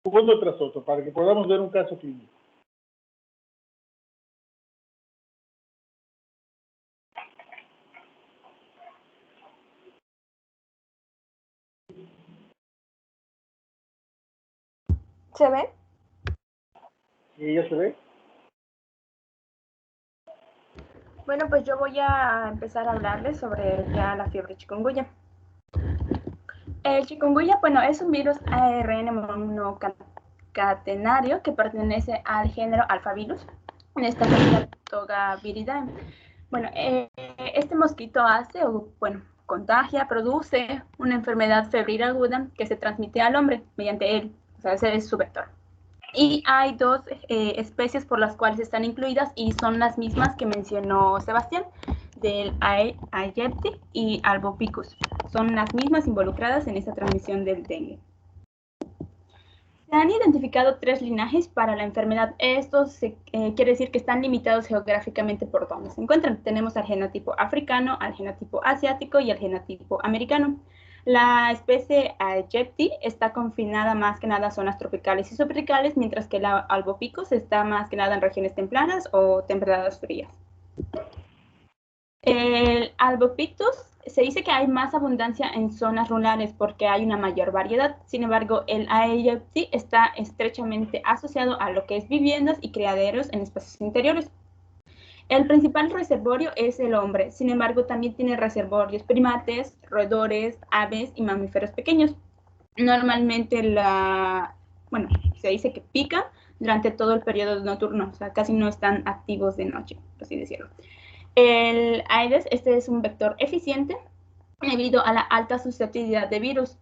Speaker 1: Uno tras otro, para que podamos ver un caso clínico.
Speaker 6: ¿Se ve?
Speaker 1: ¿Y ya se ve?
Speaker 6: Bueno, pues yo voy a empezar a hablarles sobre ya la fiebre chikungunya. El chikungunya, bueno, es un virus ARN monocatenario que pertenece al género Alphavirus, en esta familia Togaviridae. Bueno, este mosquito contagia, produce una enfermedad febril aguda que se transmite al hombre mediante él, o sea, ese es su vector. Y hay dos especies por las cuales están incluidas y son las mismas que mencionó Sebastián, del Aegypti y Albopicus. Son las mismas involucradas en esta transmisión del dengue. Se han identificado 3 linajes para la enfermedad. Estos quiere decir que están limitados geográficamente por donde se encuentran. Tenemos al genotipo africano, al genotipo asiático y al genotipo americano. La especie Aegypti está confinada más que nada a zonas tropicales y subtropicales, mientras que la Albopicus está más que nada en regiones templadas o templadas frías. El Albopictus se dice que hay más abundancia en zonas rurales porque hay una mayor variedad. Sin embargo, el Aegypti está estrechamente asociado a lo que es viviendas y criaderos en espacios interiores. El principal reservorio es el hombre. Sin embargo, también tiene reservorios primates, roedores, aves y mamíferos pequeños. Normalmente se dice que pican durante todo el periodo nocturno, o sea, casi no están activos de noche, por así decirlo. El Aedes, este es un vector eficiente debido a la alta susceptibilidad de virus.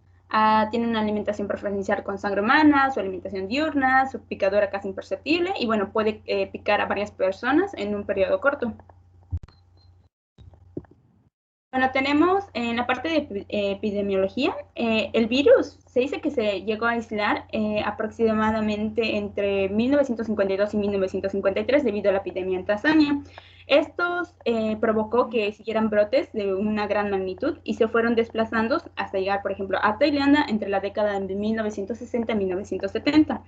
Speaker 6: Tiene una alimentación preferencial con sangre humana, su alimentación diurna, su picadura casi imperceptible y bueno, puede picar a varias personas en un periodo corto. Bueno, tenemos en la parte de epidemiología, el virus se dice que se llegó a aislar aproximadamente entre 1952 y 1953 debido a la epidemia en Tanzania. Estos provocó que siguieran brotes de una gran magnitud y se fueron desplazando hasta llegar, por ejemplo, a Tailandia entre la década de 1960 y 1970.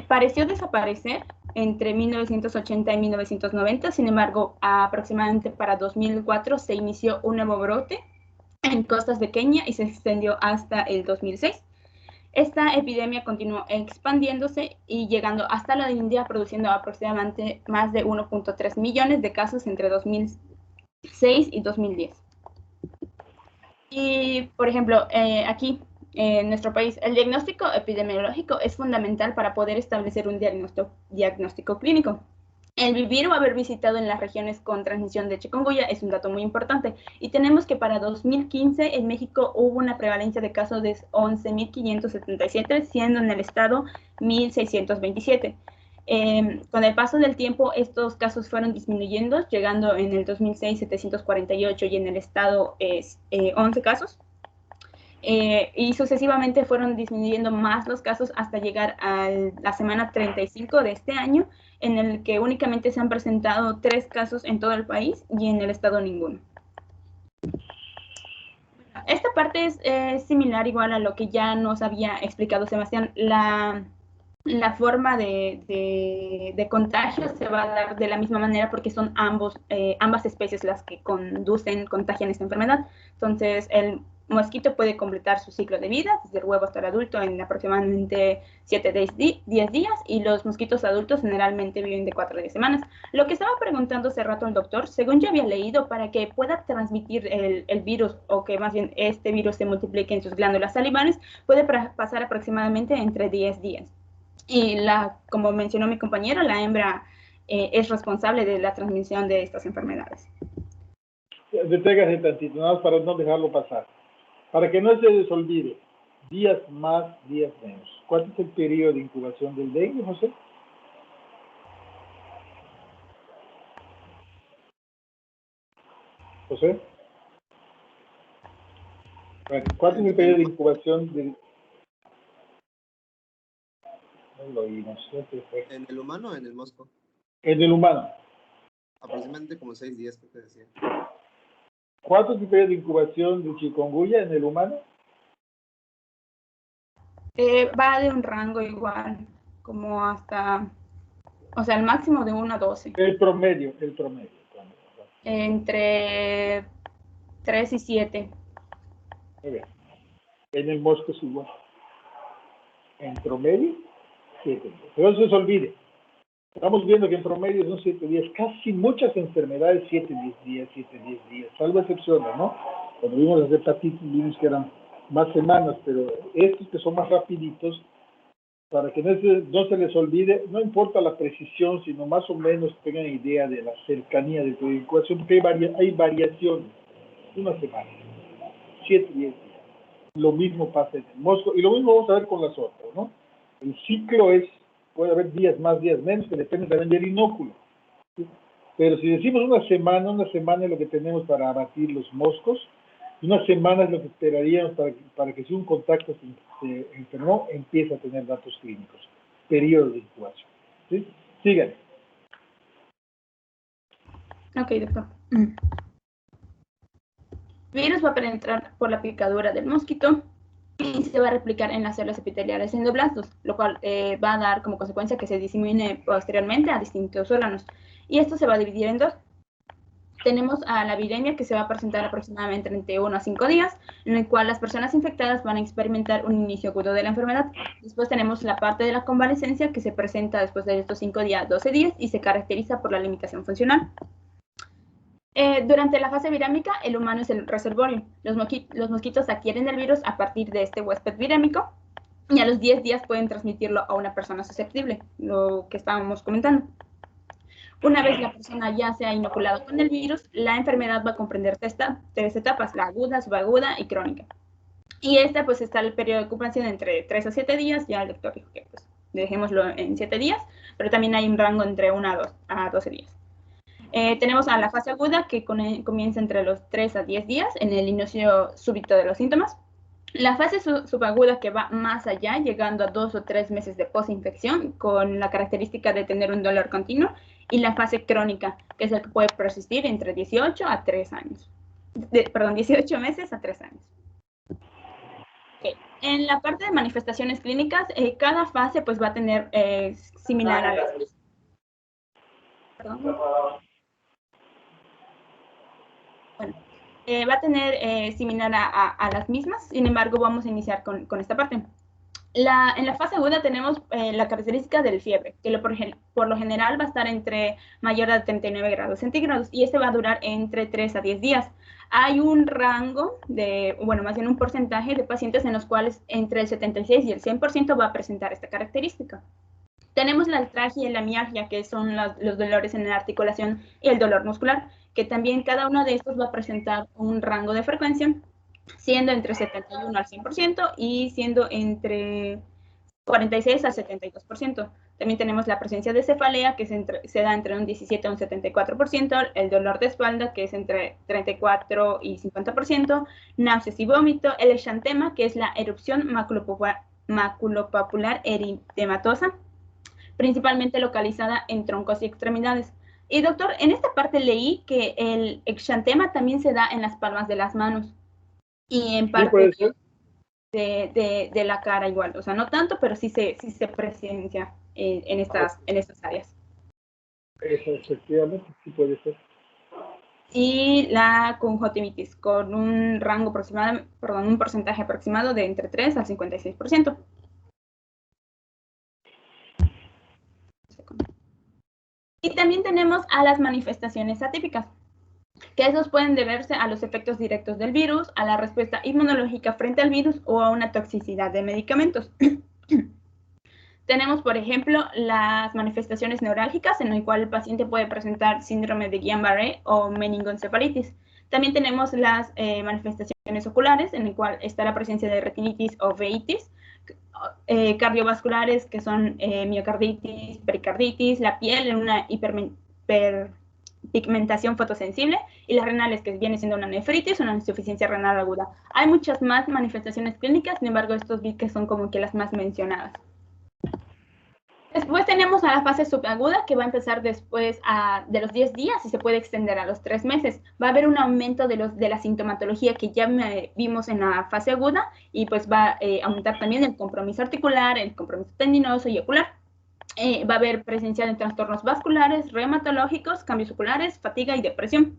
Speaker 6: Pareció desaparecer entre 1980 y 1990, sin embargo, aproximadamente para 2004 se inició un nuevo brote en costas de Kenia y se extendió hasta el 2006. Esta epidemia continuó expandiéndose y llegando hasta la India, produciendo aproximadamente más de 1.3 millones de casos entre 2006 y 2010. Y, por ejemplo, aquí en nuestro país, el diagnóstico epidemiológico es fundamental para poder establecer un diagnóstico clínico. El vivir o haber visitado en las regiones con transmisión de chikungunya es un dato muy importante. Y tenemos que para 2015 en México hubo una prevalencia de casos de 11.577, siendo en el estado 1.627. Con el paso del tiempo, estos casos fueron disminuyendo, llegando en el 2006 748 y en el estado 11 casos. Y sucesivamente fueron disminuyendo más los casos hasta llegar a la semana 35 de este año, en el que únicamente se han presentado 3 casos en todo el país y en el estado ninguno. Esta parte es similar igual a lo que ya nos había explicado Sebastián. La forma de contagio se va a dar de la misma manera porque son ambas especies las que contagian esta enfermedad. Entonces, el mosquito puede completar su ciclo de vida, desde el huevo hasta el adulto, en aproximadamente 7-10 días, y los mosquitos adultos generalmente viven de 4 a 10 semanas. Lo que estaba preguntando hace rato el doctor, según yo había leído, para que pueda transmitir el virus, o que más bien este virus se multiplique en sus glándulas salivares, puede pasar aproximadamente entre 10 días. Y como mencionó mi compañero, la hembra es responsable de la transmisión de estas enfermedades.
Speaker 1: Deténgase tantito, nada más para no dejarlo pasar. Para que no se les olvide, días más, días menos. ¿Cuánto es el periodo de incubación del dengue, José? José. ¿Cuánto es el periodo de incubación del...
Speaker 2: ¿En el humano o en el mosco?
Speaker 1: En el humano.
Speaker 2: Aproximadamente como 6 días, creo que decía.
Speaker 1: ¿Cuántos periodos de incubación de chikungunya en el humano?
Speaker 6: Va de un rango igual, como hasta, o sea, el máximo de 1 a 12.
Speaker 1: El promedio.
Speaker 6: Entre 3 y 7.
Speaker 1: Muy bien. En el mosco es igual. En promedio, 7 días. Pero no se olvide. Estamos viendo que en promedio son 7 días. Casi muchas enfermedades 7-10 días, 7-10 días. Salvo excepciones, ¿no? Cuando vimos las hepatitis, vimos que eran más semanas, pero estos que son más rapiditos, para que no se les olvide, no importa la precisión, sino más o menos tengan idea de la cercanía del periodo de incubación, porque hay variaciones. Una semana, 7-10 días. Lo mismo pasa en el mosco, y lo mismo vamos a ver con las otras, ¿no? El ciclo puede haber días más, días menos, que depende también del inóculo. ¿Sí? Pero si decimos una semana es lo que tenemos para abatir los moscos, una semana es lo que esperaríamos para que si un contacto se enfermó, empiece a tener datos clínicos. Periodo de incubación. ¿Sí? Síganme.
Speaker 6: Ok, doctor. El virus va a penetrar por la picadura del mosquito y se va a replicar en las células epiteliales endoblastos, lo cual va a dar como consecuencia que se disemine posteriormente a distintos órganos. Y esto se va a dividir en dos. Tenemos a la viremia, que se va a presentar aproximadamente entre 1 a 5 días, en el cual las personas infectadas van a experimentar un inicio agudo de la enfermedad. Después tenemos la parte de la convalescencia, que se presenta después de estos 5 días, 12 días, y se caracteriza por la limitación funcional. Durante la fase virámica, el humano es el reservorio. Los mosquitos adquieren el virus a partir de este huésped virámico, y a los 10 días pueden transmitirlo a una persona susceptible, lo que estábamos comentando. Una vez la persona ya se ha inoculado con el virus, la enfermedad va a comprender 3 etapas, la aguda, subaguda y crónica. Y pues está el periodo de ocupación entre 3 a 7 días, ya el doctor dijo que pues dejémoslo en 7 días, pero también hay un rango entre 1 a 12 días. Tenemos a la fase aguda, que comienza entre los 3 a 10 días, en el inicio súbito de los síntomas. La fase subaguda, que va más allá, llegando a 2 o 3 meses de posinfección, con la característica de tener un dolor continuo, y la fase crónica, que es el que puede persistir entre 18 a 3 años. 18 meses a 3 años. Okay. En la parte de manifestaciones clínicas, cada fase pues va a tener similar a las... Perdón. Bueno, va a tener similar a las mismas, sin embargo vamos a iniciar con esta parte. En la fase aguda tenemos la característica del fiebre, que por lo general va a estar entre mayor a 39 grados centígrados, y este va a durar entre 3 a 10 días. Hay un rango más bien un porcentaje de pacientes en los cuales entre el 76 y el 100% va a presentar esta característica. Tenemos la artralgia y la mialgia, que son los dolores en la articulación y el dolor muscular, que también cada uno de estos va a presentar un rango de frecuencia, siendo entre 71 al 100% y siendo entre 46 al 72%. También tenemos la presencia de cefalea, que se da entre un 17 a un 74%, el dolor de espalda, que es entre 34 y 50%, náuseas y vómito, el exantema, que es la erupción maculopapular eritematosa, principalmente localizada en troncos y extremidades. Y doctor, en esta parte leí que el exantema también se da en las palmas de las manos y en parte de la cara igual, o sea, no tanto, pero sí se presencia en estas áreas.
Speaker 1: Efectivamente, sí puede ser.
Speaker 6: Y la conjuntivitis, con un rango aproximado, un porcentaje aproximado de entre 3 al 56%. Y también tenemos a las manifestaciones atípicas, que esos pueden deberse a los efectos directos del virus, a la respuesta inmunológica frente al virus o a una toxicidad de medicamentos. Tenemos, por ejemplo, las manifestaciones neurálgicas, en el cual el paciente puede presentar síndrome de Guillain-Barré o meningoencefalitis. También tenemos las manifestaciones oculares, en el cual está la presencia de retinitis o uveitis, cardiovasculares, que son miocarditis, pericarditis, la piel en una hiperpigmentación fotosensible, y las renales, que viene siendo una nefritis o una insuficiencia renal aguda. Hay muchas más manifestaciones clínicas, sin embargo, estos vi que son como que las más mencionadas. Después tenemos a la fase subaguda, que va a empezar después de los 10 días y se puede extender a los 3 meses. Va a haber un aumento de la sintomatología que ya vimos en la fase aguda, y pues va a aumentar también el compromiso articular, el compromiso tendinoso y ocular. Va a haber presencia de trastornos vasculares, reumatológicos, cambios oculares, fatiga y depresión.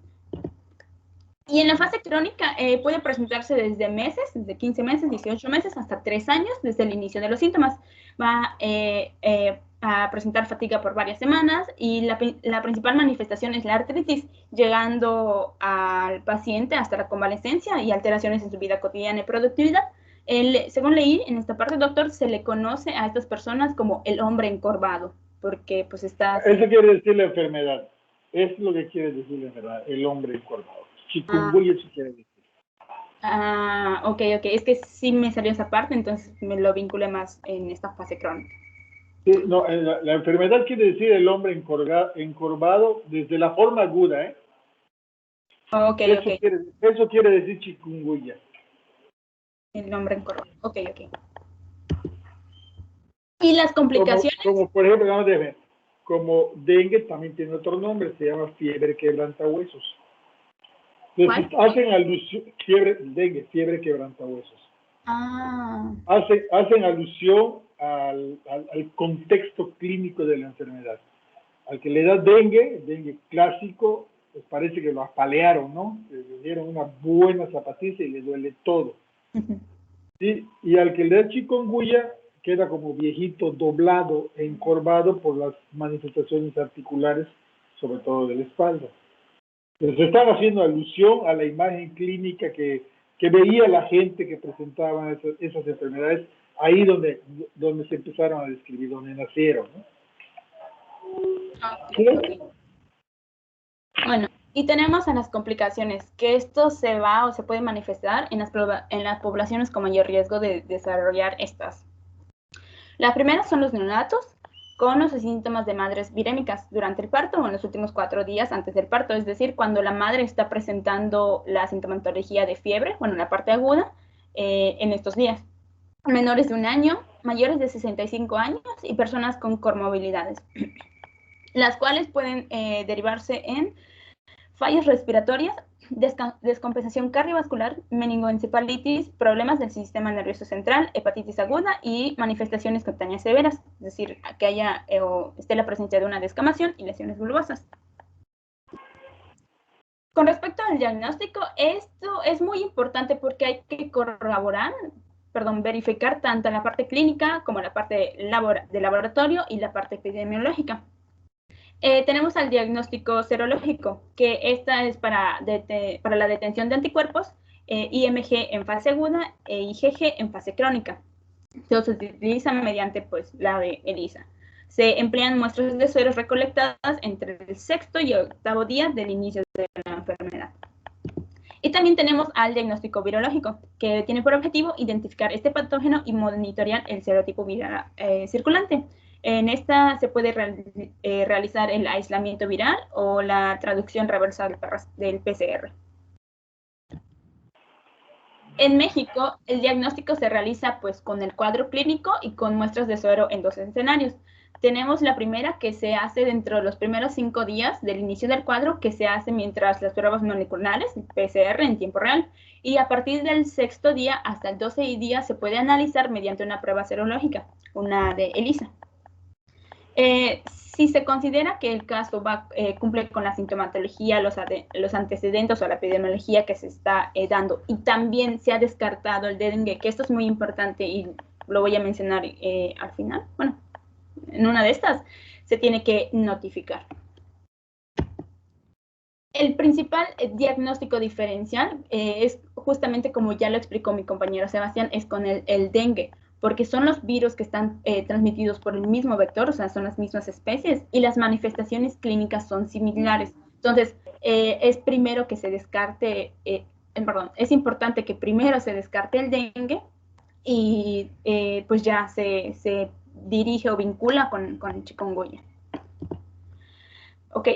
Speaker 6: Y en la fase crónica puede presentarse desde meses, desde 15 meses, 18 meses, hasta 3 años desde el inicio de los síntomas. Va a presentar fatiga por varias semanas, y la principal manifestación es la artritis, llegando al paciente hasta la convalescencia y alteraciones en su vida cotidiana y productividad. Según leí en esta parte, doctor, se le conoce a estas personas como el hombre encorvado, porque pues está...
Speaker 1: Eso quiere decir la enfermedad. Es lo que quiere decir la enfermedad, el hombre encorvado. Chikungunya eso quiere decir.
Speaker 6: Ok. Es que sí me salió esa parte, entonces me lo vinculé más en esta fase crónica.
Speaker 1: Sí, no, la enfermedad quiere decir el hombre encorvado desde la forma aguda, ¿eh? Eso quiere decir chikungunya.
Speaker 6: El hombre encorvado. Ok. ¿Y las complicaciones?
Speaker 1: Como por ejemplo, vamos a ver, como dengue también tiene otro nombre, se llama fiebre quebrantahuesos. Entonces, hacen alusión, fiebre quebrantahuesos. Hacen alusión al contexto clínico de la enfermedad. Al que le da dengue clásico, pues parece que lo apalearon, ¿no? Le dieron una buena zapatiza y le duele todo. ¿Sí? Y al que le da chikungunya, queda como viejito, doblado, encorvado por las manifestaciones articulares, sobre todo de la espalda. Entonces están haciendo alusión a la imagen clínica que veía la gente que presentaba esas enfermedades, ahí donde se empezaron a describir, donde nacieron, ¿no?
Speaker 6: Okay. Bueno, y tenemos a las complicaciones, que esto se va o se puede manifestar en las poblaciones con mayor riesgo de desarrollar estas. La primera son los neonatos, con los síntomas de madres virémicas durante el parto o en los últimos 4 días antes del parto, es decir, cuando la madre está presentando la sintomatología de fiebre, bueno, la parte aguda, en estos días. Menores de 1 año, mayores de 65 años y personas con comorbilidades, las cuales pueden derivarse en fallas respiratorias, descompensación cardiovascular, meningoencefalitis, problemas del sistema nervioso central, hepatitis aguda y manifestaciones cutáneas severas, es decir, que haya o esté la presencia de una descamación y lesiones bulbosas. Con respecto al diagnóstico, esto es muy importante porque hay que verificar tanto la parte clínica como la parte de laboratorio y la parte epidemiológica. Tenemos al diagnóstico serológico, que esta es para la detención de anticuerpos, IMG en fase aguda e IgG en fase crónica. Se utiliza mediante pues, la de ELISA. Se emplean muestras de sueros recolectadas entre el 6º y 8º día del inicio de la enfermedad. Y también tenemos al diagnóstico virológico, que tiene por objetivo identificar este patógeno y monitorear el serotipo viral circulante. En esta se puede realizar el aislamiento viral o la traducción reversa del PCR. En México, el diagnóstico se realiza pues, con el cuadro clínico y con muestras de suero en 2 escenarios. Tenemos la primera, que se hace dentro de los primeros 5 días del inicio del cuadro, que se hace mientras las pruebas moleculares, PCR, en tiempo real. Y a partir del 6º día hasta el 12º día se puede analizar mediante una prueba serológica, una de ELISA. Si se considera que el caso cumple con la sintomatología, los antecedentes o la epidemiología que se está dando, y también se ha descartado el dengue, que esto es muy importante y lo voy a mencionar al final, bueno, en una de estas, se tiene que notificar. El principal diagnóstico diferencial es justamente, como ya lo explicó mi compañero Sebastián, es con el dengue, porque son los virus que están transmitidos por el mismo vector, o sea, son las mismas especies, y las manifestaciones clínicas son similares. Entonces, es importante que primero se descarte el dengue y pues ya se dirige o vincula con el chikungunya. Ok,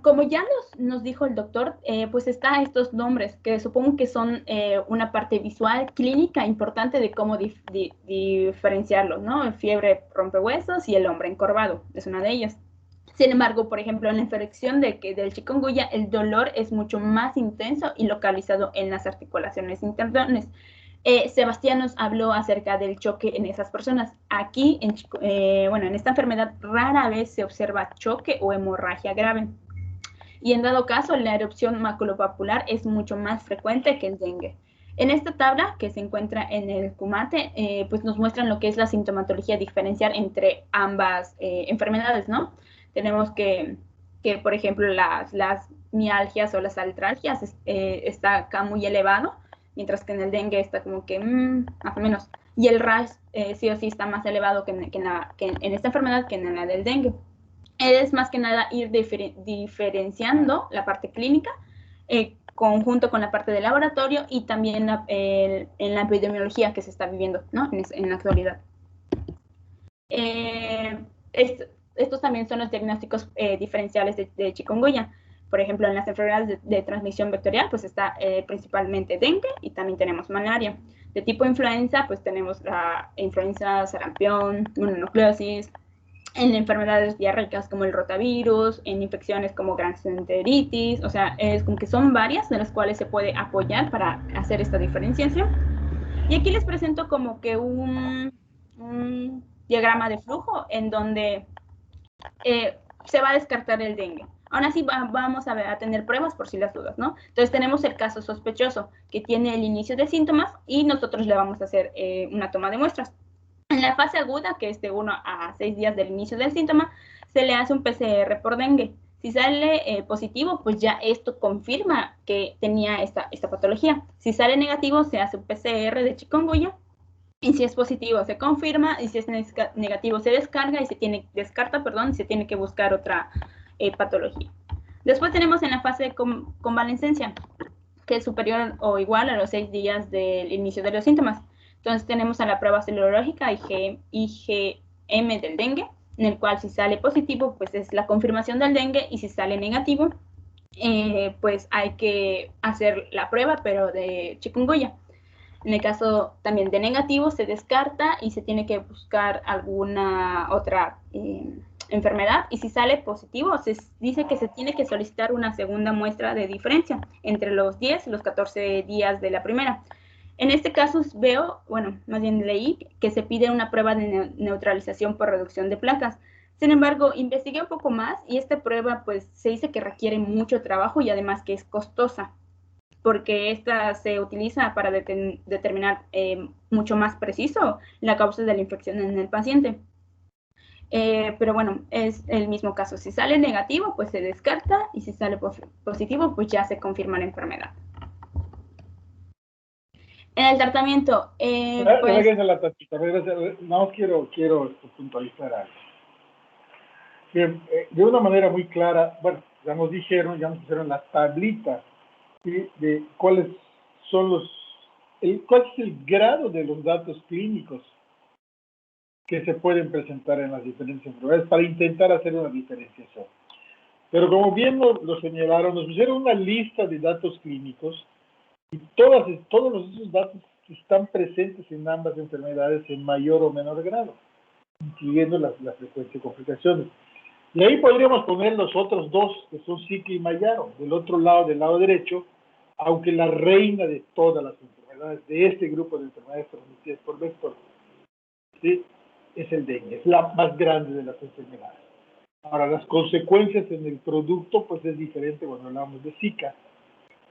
Speaker 6: como ya nos dijo el doctor, pues está estos nombres que supongo que son una parte visual clínica importante de cómo diferenciarlos, ¿no? Fiebre rompehuesos y el hombre encorvado, es una de ellas. Sin embargo, por ejemplo, en la infección del chikungunya, el dolor es mucho más intenso y localizado en las articulaciones internas. Sebastián nos habló acerca del choque en esas personas. Aquí, en esta enfermedad rara vez se observa choque o hemorragia grave. Y en dado caso, la erupción maculopapular es mucho más frecuente que el dengue. En esta tabla que se encuentra en el Kumate, pues nos muestran lo que es la sintomatología diferencial entre ambas enfermedades, ¿no? Tenemos que por ejemplo, las mialgias o las artralgias está acá muy elevado, mientras que en el dengue está como que más o menos. Y el rash sí o sí está más elevado que en esta enfermedad que en la del dengue. Es más que nada ir diferenciando la parte clínica conjunto con la parte de laboratorio y también en la epidemiología que se está viviendo, ¿no? en la actualidad. Estos también son los diagnósticos diferenciales de chikungunya. Por ejemplo, en las enfermedades de transmisión vectorial, pues está principalmente dengue y también tenemos malaria. De tipo influenza, pues tenemos la influenza, sarampión, mononucleosis. En enfermedades diarreicas como el rotavirus, en infecciones como gastroenteritis, o sea, es como que son varias de las cuales se puede apoyar para hacer esta diferenciación. Y aquí les presento como que un diagrama de flujo en donde se va a descartar el dengue. Aún así vamos a tener pruebas por si las dudas, ¿no? Entonces tenemos el caso sospechoso que tiene el inicio de síntomas y nosotros le vamos a hacer una toma de muestras. En la fase aguda, que es de 1 a 6 días del inicio del síntoma, se le hace un PCR por dengue. Si sale positivo, pues ya esto confirma que tenía esta patología. Si sale negativo, se hace un PCR de chikungunya. Y si es positivo, se confirma. Y si es negativo, se descarta y se tiene que buscar otra patología. Después tenemos en la fase de convalescencia, que es superior o igual a los 6 días del inicio de los síntomas. Entonces tenemos a la prueba serológica IgM del dengue, en el cual si sale positivo, pues es la confirmación del dengue, y si sale negativo, pues hay que hacer la prueba, pero de chikungunya. En el caso también de negativo, se descarta y se tiene que buscar alguna otra enfermedad, y si sale positivo, se dice que se tiene que solicitar una segunda muestra de diferencia entre los 10 y los 14 días de la primera. En este caso leí que se pide una prueba de neutralización por reducción de placas. Sin embargo, investigué un poco más y esta prueba pues se dice que requiere mucho trabajo y además que es costosa, porque esta se utiliza para determinar mucho más preciso la causa de la infección en el paciente. Pero bueno, es el mismo caso. Si sale negativo, pues se descarta, y si sale positivo, pues ya se confirma la enfermedad. En el tratamiento,
Speaker 1: no quiero puntualizar algo. De una manera muy clara, bueno, ya nos pusieron las tablitas, ¿sí? De cuáles son cuál es el grado de los datos clínicos que se pueden presentar en las diferentes enfermedades para intentar hacer una diferenciación. Pero como bien lo señalaron, nos pusieron una lista de datos clínicos y todos esos datos están presentes en ambas enfermedades en mayor o menor grado, incluyendo la frecuencia de complicaciones. Y ahí podríamos poner los otros dos, que son Zika y Mayaro, del otro lado, del lado derecho, aunque la reina de todas las enfermedades, de este grupo de enfermedades transmitidas por vector, ¿sí?, es el dengue, es la más grande de las enfermedades. Ahora, las consecuencias en el producto, pues es diferente cuando hablamos de Zika.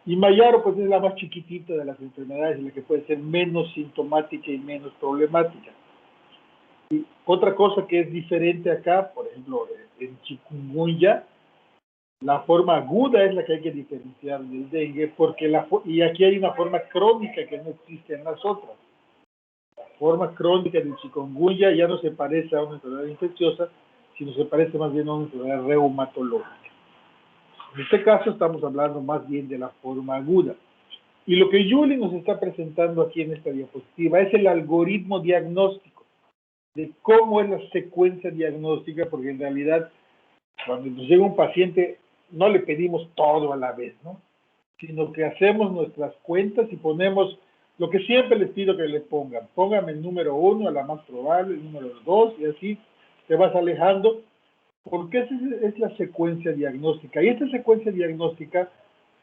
Speaker 1: Y Mayaro, pues es la más chiquitita de las enfermedades, y la que puede ser menos sintomática y menos problemática. Y otra cosa que es diferente acá, por ejemplo, en chikungunya, la forma aguda es la que hay que diferenciar del dengue, y aquí hay una forma crónica que no existe en las otras. La forma crónica del chikungunya ya no se parece a una enfermedad infecciosa, sino se parece más bien a una enfermedad reumatológica. En este caso estamos hablando más bien de la forma aguda. Y lo que Julie nos está presentando aquí en esta diapositiva es el algoritmo diagnóstico de cómo es la secuencia diagnóstica, porque en realidad Cuando nos llega un paciente, no le pedimos todo a la vez, ¿no? Sino que hacemos nuestras cuentas y ponemos lo que siempre les pido que le pongan. Póngame el número 1 a la más probable, el número 2, y así te vas alejando, porque esa es la secuencia diagnóstica. Y esta secuencia diagnóstica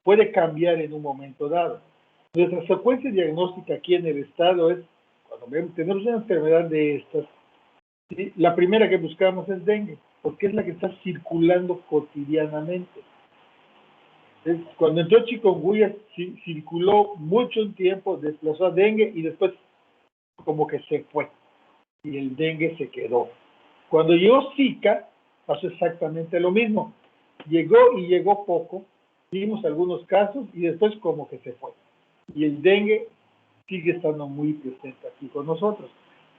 Speaker 1: puede cambiar en un momento dado. Nuestra secuencia diagnóstica aquí en el estado es, cuando tenemos una enfermedad de estas, ¿sí? La primera que buscamos es dengue, porque es la que está circulando cotidianamente. Cuando entró chikungunya, circuló mucho tiempo, desplazó a dengue y después como que se fue. Y el dengue se quedó. Cuando llegó Zika, pasó exactamente lo mismo. Llegó poco, vimos algunos casos y después como que se fue. Y el dengue sigue estando muy presente aquí con nosotros.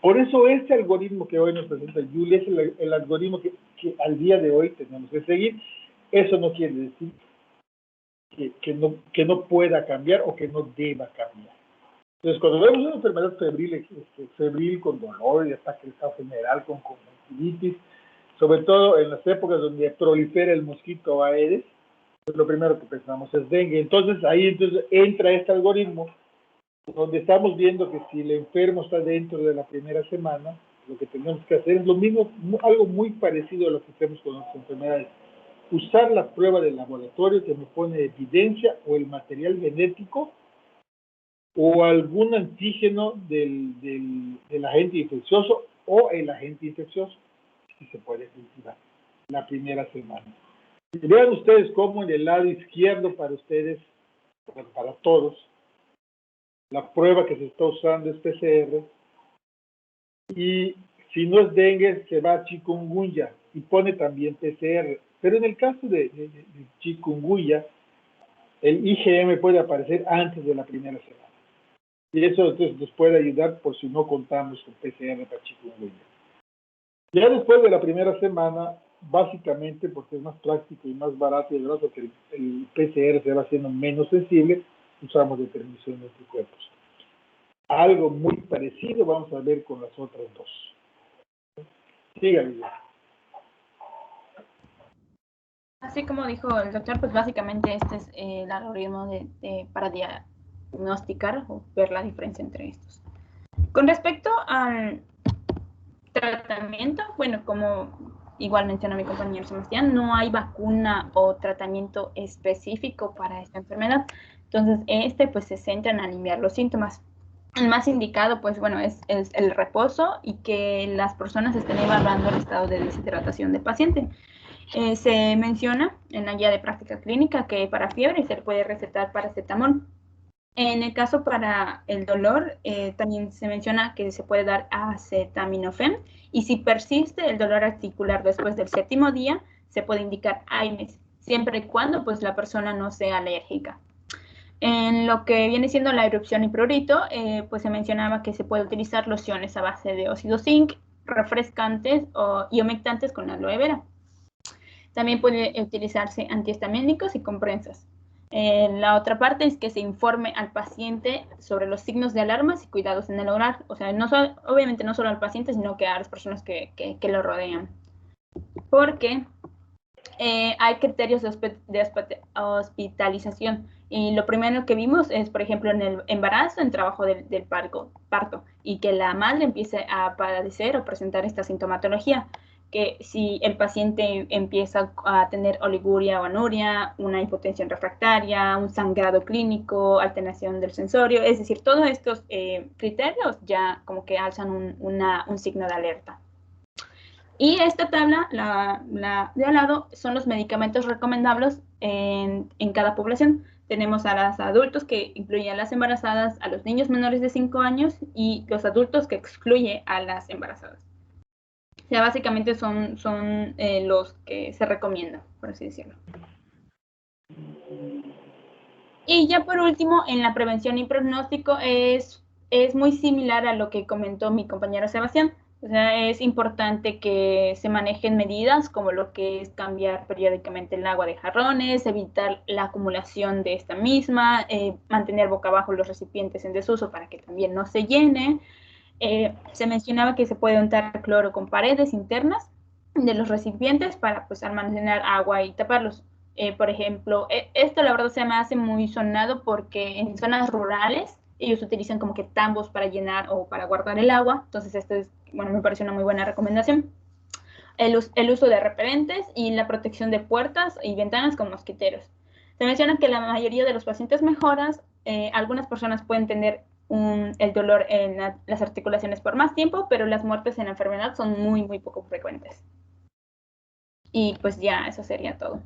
Speaker 1: Por eso este algoritmo que hoy nos presenta Julia es el algoritmo que al día de hoy tenemos que seguir. Eso no quiere decir que no pueda cambiar o que no deba cambiar. Entonces, cuando vemos una enfermedad febril con dolor y ataque de estado general, con conjuntivitis, sobre todo en las épocas donde prolifera el mosquito Aedes, pues lo primero que pensamos es dengue. Entonces, ahí entra este algoritmo donde estamos viendo que si el enfermo está dentro de la primera semana, lo que tenemos que hacer es lo mismo, algo muy parecido a lo que hacemos con las enfermedades. Usar la prueba de laboratorio que me pone evidencia o el material genético o algún antígeno del agente infeccioso o el agente infeccioso, si se puede cultivar la primera semana. Y vean ustedes cómo en el lado izquierdo para ustedes, para todos, la prueba que se está usando es PCR, y si no es dengue se va a chikungunya y pone también PCR. Pero en el caso de chikungunya, el IgM puede aparecer antes de la primera semana. Y eso entonces nos puede ayudar por si no contamos con PCR para chikungunya. Ya después de la primera semana, básicamente porque es más práctico y más barato y barato que el PCR se va haciendo menos sensible, usamos determinación de anticuerpos. Algo muy parecido vamos a ver con las otras dos. Síganme.
Speaker 6: Así como dijo el doctor, pues básicamente este es el algoritmo para diagnosticar o ver la diferencia entre estos. Con respecto al tratamiento, bueno, como igual mencionó mi compañero Sebastián, no hay vacuna o tratamiento específico para esta enfermedad. Entonces, pues se centra en aliviar los síntomas. El más indicado, pues bueno, es el reposo y que las personas estén evaluando el estado de deshidratación del paciente. Se menciona en la guía de práctica clínica que para fiebre se le puede recetar paracetamol. En el caso para el dolor, también se menciona que se puede dar acetaminofén, y si persiste el dolor articular después del 7º día, se puede indicar AINES, siempre y cuando pues, la persona no sea alérgica. En lo que viene siendo la erupción y prurito, pues se mencionaba que se puede utilizar lociones a base de óxido zinc, refrescantes y humectantes con aloe vera. También puede utilizarse antihistamínicos y compresas. La otra parte es que se informe al paciente sobre los signos de alarmas y cuidados en el hogar. O sea, obviamente no solo al paciente, sino que a las personas que lo rodean. Porque hay criterios de hospitalización. Y lo primero que vimos es, por ejemplo, en el embarazo, en trabajo del parto, y que la madre empiece a padecer o presentar esta sintomatología. Que si el paciente empieza a tener oliguria o anuria, una hipotensión refractaria, un sangrado clínico, alteración del sensorio, es decir, todos estos criterios ya como que alzan un signo de alerta. Y esta tabla, la de al lado, son los medicamentos recomendables en cada población. Tenemos a los adultos, que incluye a las embarazadas, a los niños menores de 5 años y los adultos, que excluye a las embarazadas. O sea, básicamente son los que se recomiendan, por así decirlo. Y ya por último, en la prevención y pronóstico es muy similar a lo que comentó mi compañero Sebastián. O sea, es importante que se manejen medidas como lo que es cambiar periódicamente el agua de jarrones, evitar la acumulación de esta misma, mantener boca abajo los recipientes en desuso para que también no se llenen. Se mencionaba que se puede untar cloro con paredes internas de los recipientes para pues almacenar agua y taparlos. Por ejemplo, esto la verdad se me hace muy sonado porque en zonas rurales ellos utilizan como que tambos para llenar o para guardar el agua. Entonces esto es, bueno, me parece una muy buena recomendación. El uso de repelentes y la protección de puertas y ventanas con mosquiteros. Se menciona que la mayoría de los pacientes mejoras, algunas personas pueden tener el dolor en las articulaciones por más tiempo, pero las muertes en la enfermedad son muy, muy poco frecuentes. Y pues ya, eso sería todo.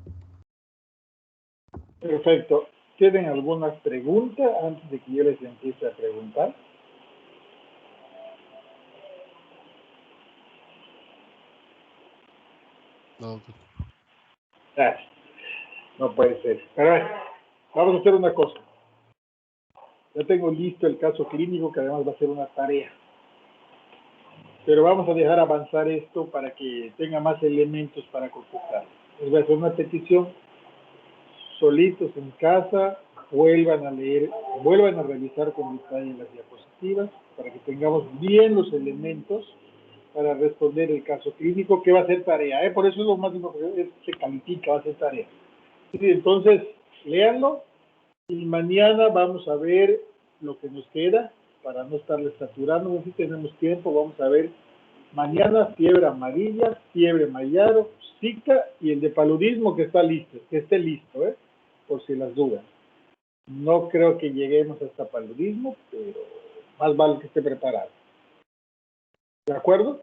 Speaker 1: Perfecto. ¿Tienen alguna pregunta antes de que yo les empiece a preguntar?
Speaker 7: No.
Speaker 1: No puede ser. Pero bueno, vamos a hacer una cosa. Ya tengo listo el caso clínico, que además va a ser una tarea. Pero vamos a dejar avanzar esto para que tenga más elementos para contestar. Les voy a hacer una petición. Solitos en casa, vuelvan a leer, vuelvan a revisar con detalle las diapositivas para que tengamos bien los elementos para responder el caso clínico, que va a ser tarea, ¿eh? Por eso es lo más importante, se califica, va a ser tarea. Sí, entonces, léanlo y mañana vamos a ver lo que nos queda para no estarles saturando. Si tenemos tiempo, vamos a ver mañana fiebre amarilla, fiebre mayaro, zika y el de paludismo que está listo, que esté listo, por si las dudas. No creo que lleguemos hasta paludismo, pero más vale que esté preparado. ¿De acuerdo?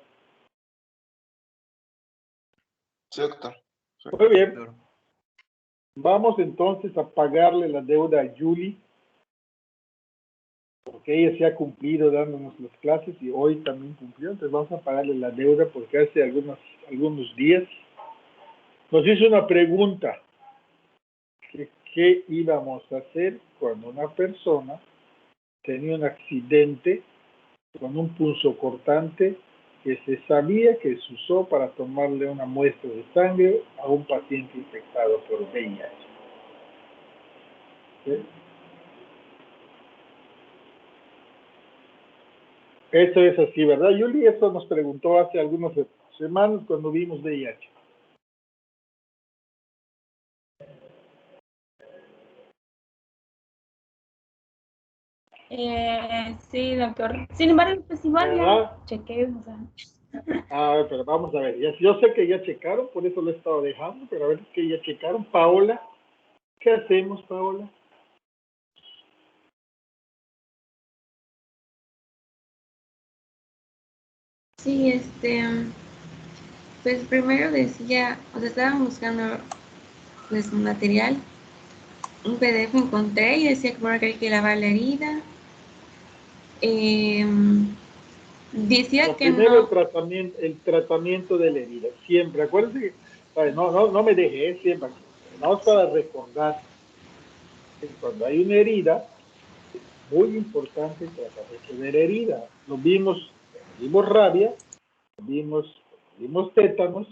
Speaker 2: Sí, doctor.
Speaker 1: Muy bien. Vamos entonces a pagarle la deuda a Julie, porque ella se ha cumplido dándonos las clases y hoy también cumplió. Entonces vamos a pagarle la deuda porque hace algunos días nos hizo una pregunta. ¿Qué íbamos a hacer cuando una persona tenía un accidente con un punzocortante que se sabía que se usó para tomarle una muestra de sangre a un paciente infectado por VIH? ¿Sí? Eso es así, ¿verdad, Yuli? Eso nos preguntó hace algunas semanas cuando vimos VIH.
Speaker 6: Sí, doctor. Sin embargo, pues igual
Speaker 1: ¿verdad?
Speaker 6: ya chequé, o sea.
Speaker 1: Pero vamos a ver. Yo sé que ya checaron, por eso lo he estado dejando, pero a ver que ya checaron. Paola, ¿qué hacemos, Paola?
Speaker 4: Sí, pues primero decía, o sea, estaban buscando pues un material, un PDF encontré y decía que primero que hay que lavar la herida. Decía que
Speaker 1: Primero
Speaker 4: no.
Speaker 1: el tratamiento de la herida, siempre. Acuérdense que, no me dejé siempre. Vamos para recordar que cuando hay una herida, es muy importante tratar de ver herida. Vimos rabia, vimos tétanos,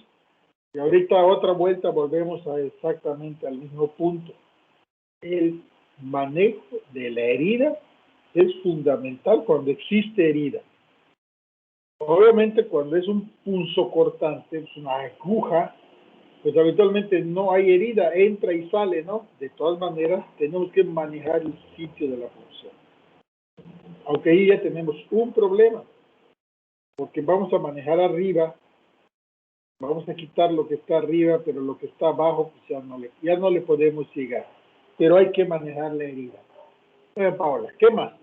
Speaker 1: y ahorita otra vuelta volvemos a exactamente al mismo punto. El manejo de la herida es fundamental cuando existe herida. Obviamente cuando es un punzocortante, es una aguja, pues habitualmente no hay herida, entra y sale, ¿no? De todas maneras, tenemos que manejar el sitio de la punción. Aunque ahí ya tenemos un problema, porque vamos a manejar arriba, vamos a quitar lo que está arriba, pero lo que está abajo, pues ya no le podemos llegar. Pero hay que manejar la herida. Paola, ¿qué más?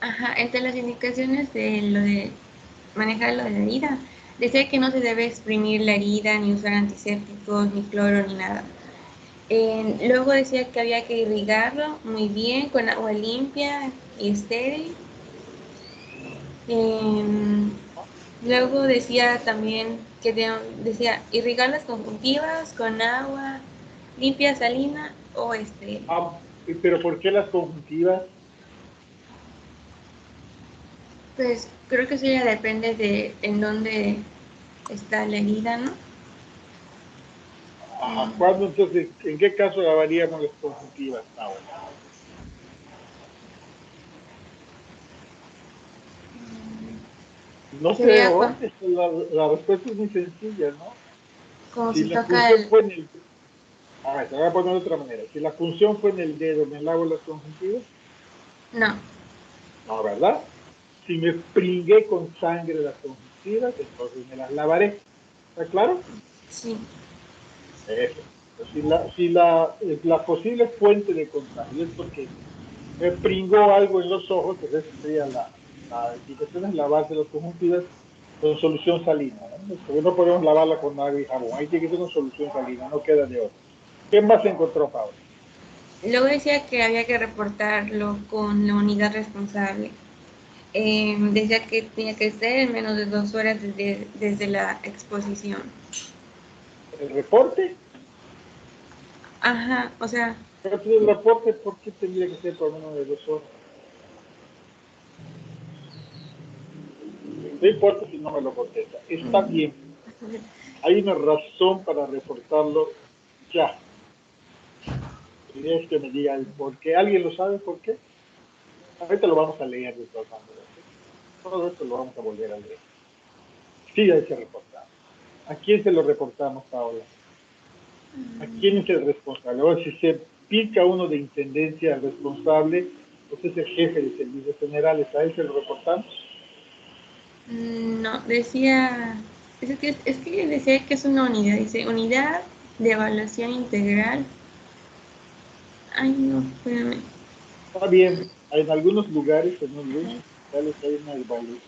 Speaker 4: Ajá, entre las indicaciones de lo de manejar lo de la herida, decía que no se debe exprimir la herida, ni usar antisépticos, ni cloro, ni nada. Luego decía que había que irrigarlo muy bien con agua limpia y estéril. Luego decía también que decía irrigar las conjuntivas con agua limpia, salina o estéril.
Speaker 1: Pero ¿por qué las conjuntivas?
Speaker 4: Pues creo que eso ya depende de en dónde está la herida, ¿no?
Speaker 1: Ajá. ¿Cuándo entonces, en qué caso lavaríamos las conjuntivas ahora? No creo, la respuesta es muy sencilla, ¿no?
Speaker 4: Como
Speaker 1: Si
Speaker 4: si
Speaker 1: la
Speaker 4: toca
Speaker 1: función fue en el... A ver, te voy a poner de otra manera. Si la función fue en el dedo, ¿me lavo las conjuntivas?
Speaker 4: No.
Speaker 1: No, ¿verdad? Si me pringué con sangre las conjuntivas, entonces me las lavaré. ¿Está claro?
Speaker 4: Sí.
Speaker 1: Eso. Si la posible fuente de contagio es porque me pringó algo en los ojos, pues esa sería la indicación, es lavarse las conjuntivas con solución salina, ¿no? Porque no podemos lavarla con agua y jabón, ahí tiene que ser con solución salina, no queda de otra. ¿Qué más encontró, Paula?
Speaker 4: Luego decía que había que reportarlo con la unidad responsable. Decía que tenía que ser en menos de 2 horas desde la exposición.
Speaker 1: ¿El reporte?
Speaker 4: Ajá, o sea,
Speaker 1: Pero el reporte, ¿por qué tendría que ser por menos de 2 horas? No importa si no me lo contesta. Está bien. Hay una razón para reportarlo ya. La idea es que me diga el por qué. ¿Alguien lo sabe por qué? Ahorita lo vamos a leer de todas maneras. Todo esto lo vamos a volver a leer. Sí hay que reportar. ¿A quién se lo reportamos, Paola? ¿A quién es el responsable? O si se pica uno de intendencia responsable, pues es el jefe de servicios generales. ¿A él se lo reportamos?
Speaker 4: no, decía, es que decía que es una unidad, dice unidad de evaluación integral. Ay, no, espérame.
Speaker 1: Está bien. En algunos lugares, en algunos hospitales, hay una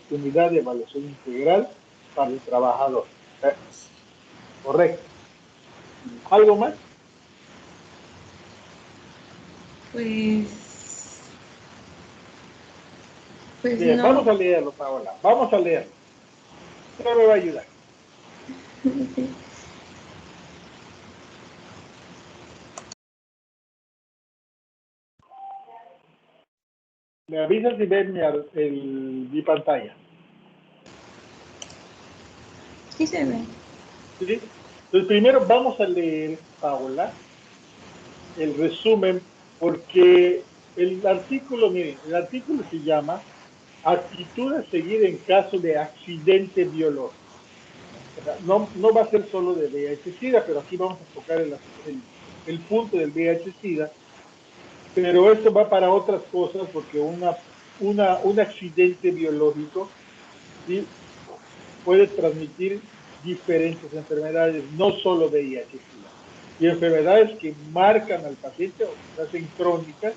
Speaker 1: unidad de evaluación integral para el trabajador. Correcto. ¿Algo más?
Speaker 4: Pues
Speaker 1: Bien,
Speaker 4: no.
Speaker 1: vamos a leerlo, Paola. Vamos a leerlo. ¿Qué me va a ayudar? Me avisas si ves mi pantalla.
Speaker 4: Sí se ve.
Speaker 1: ¿Sí? Entonces, primero vamos a leer, Paola, el resumen, porque el artículo, miren, el artículo se llama actitud a seguir en caso de accidente biológico. O sea, no va a ser solo de VIH-Sida, pero aquí vamos a tocar el punto del VIH-Sida, pero esto va para otras cosas porque un accidente biológico, ¿sí?, puede transmitir diferentes enfermedades, no solo VIH-Sida, y enfermedades que marcan al paciente o que se hacen crónicas.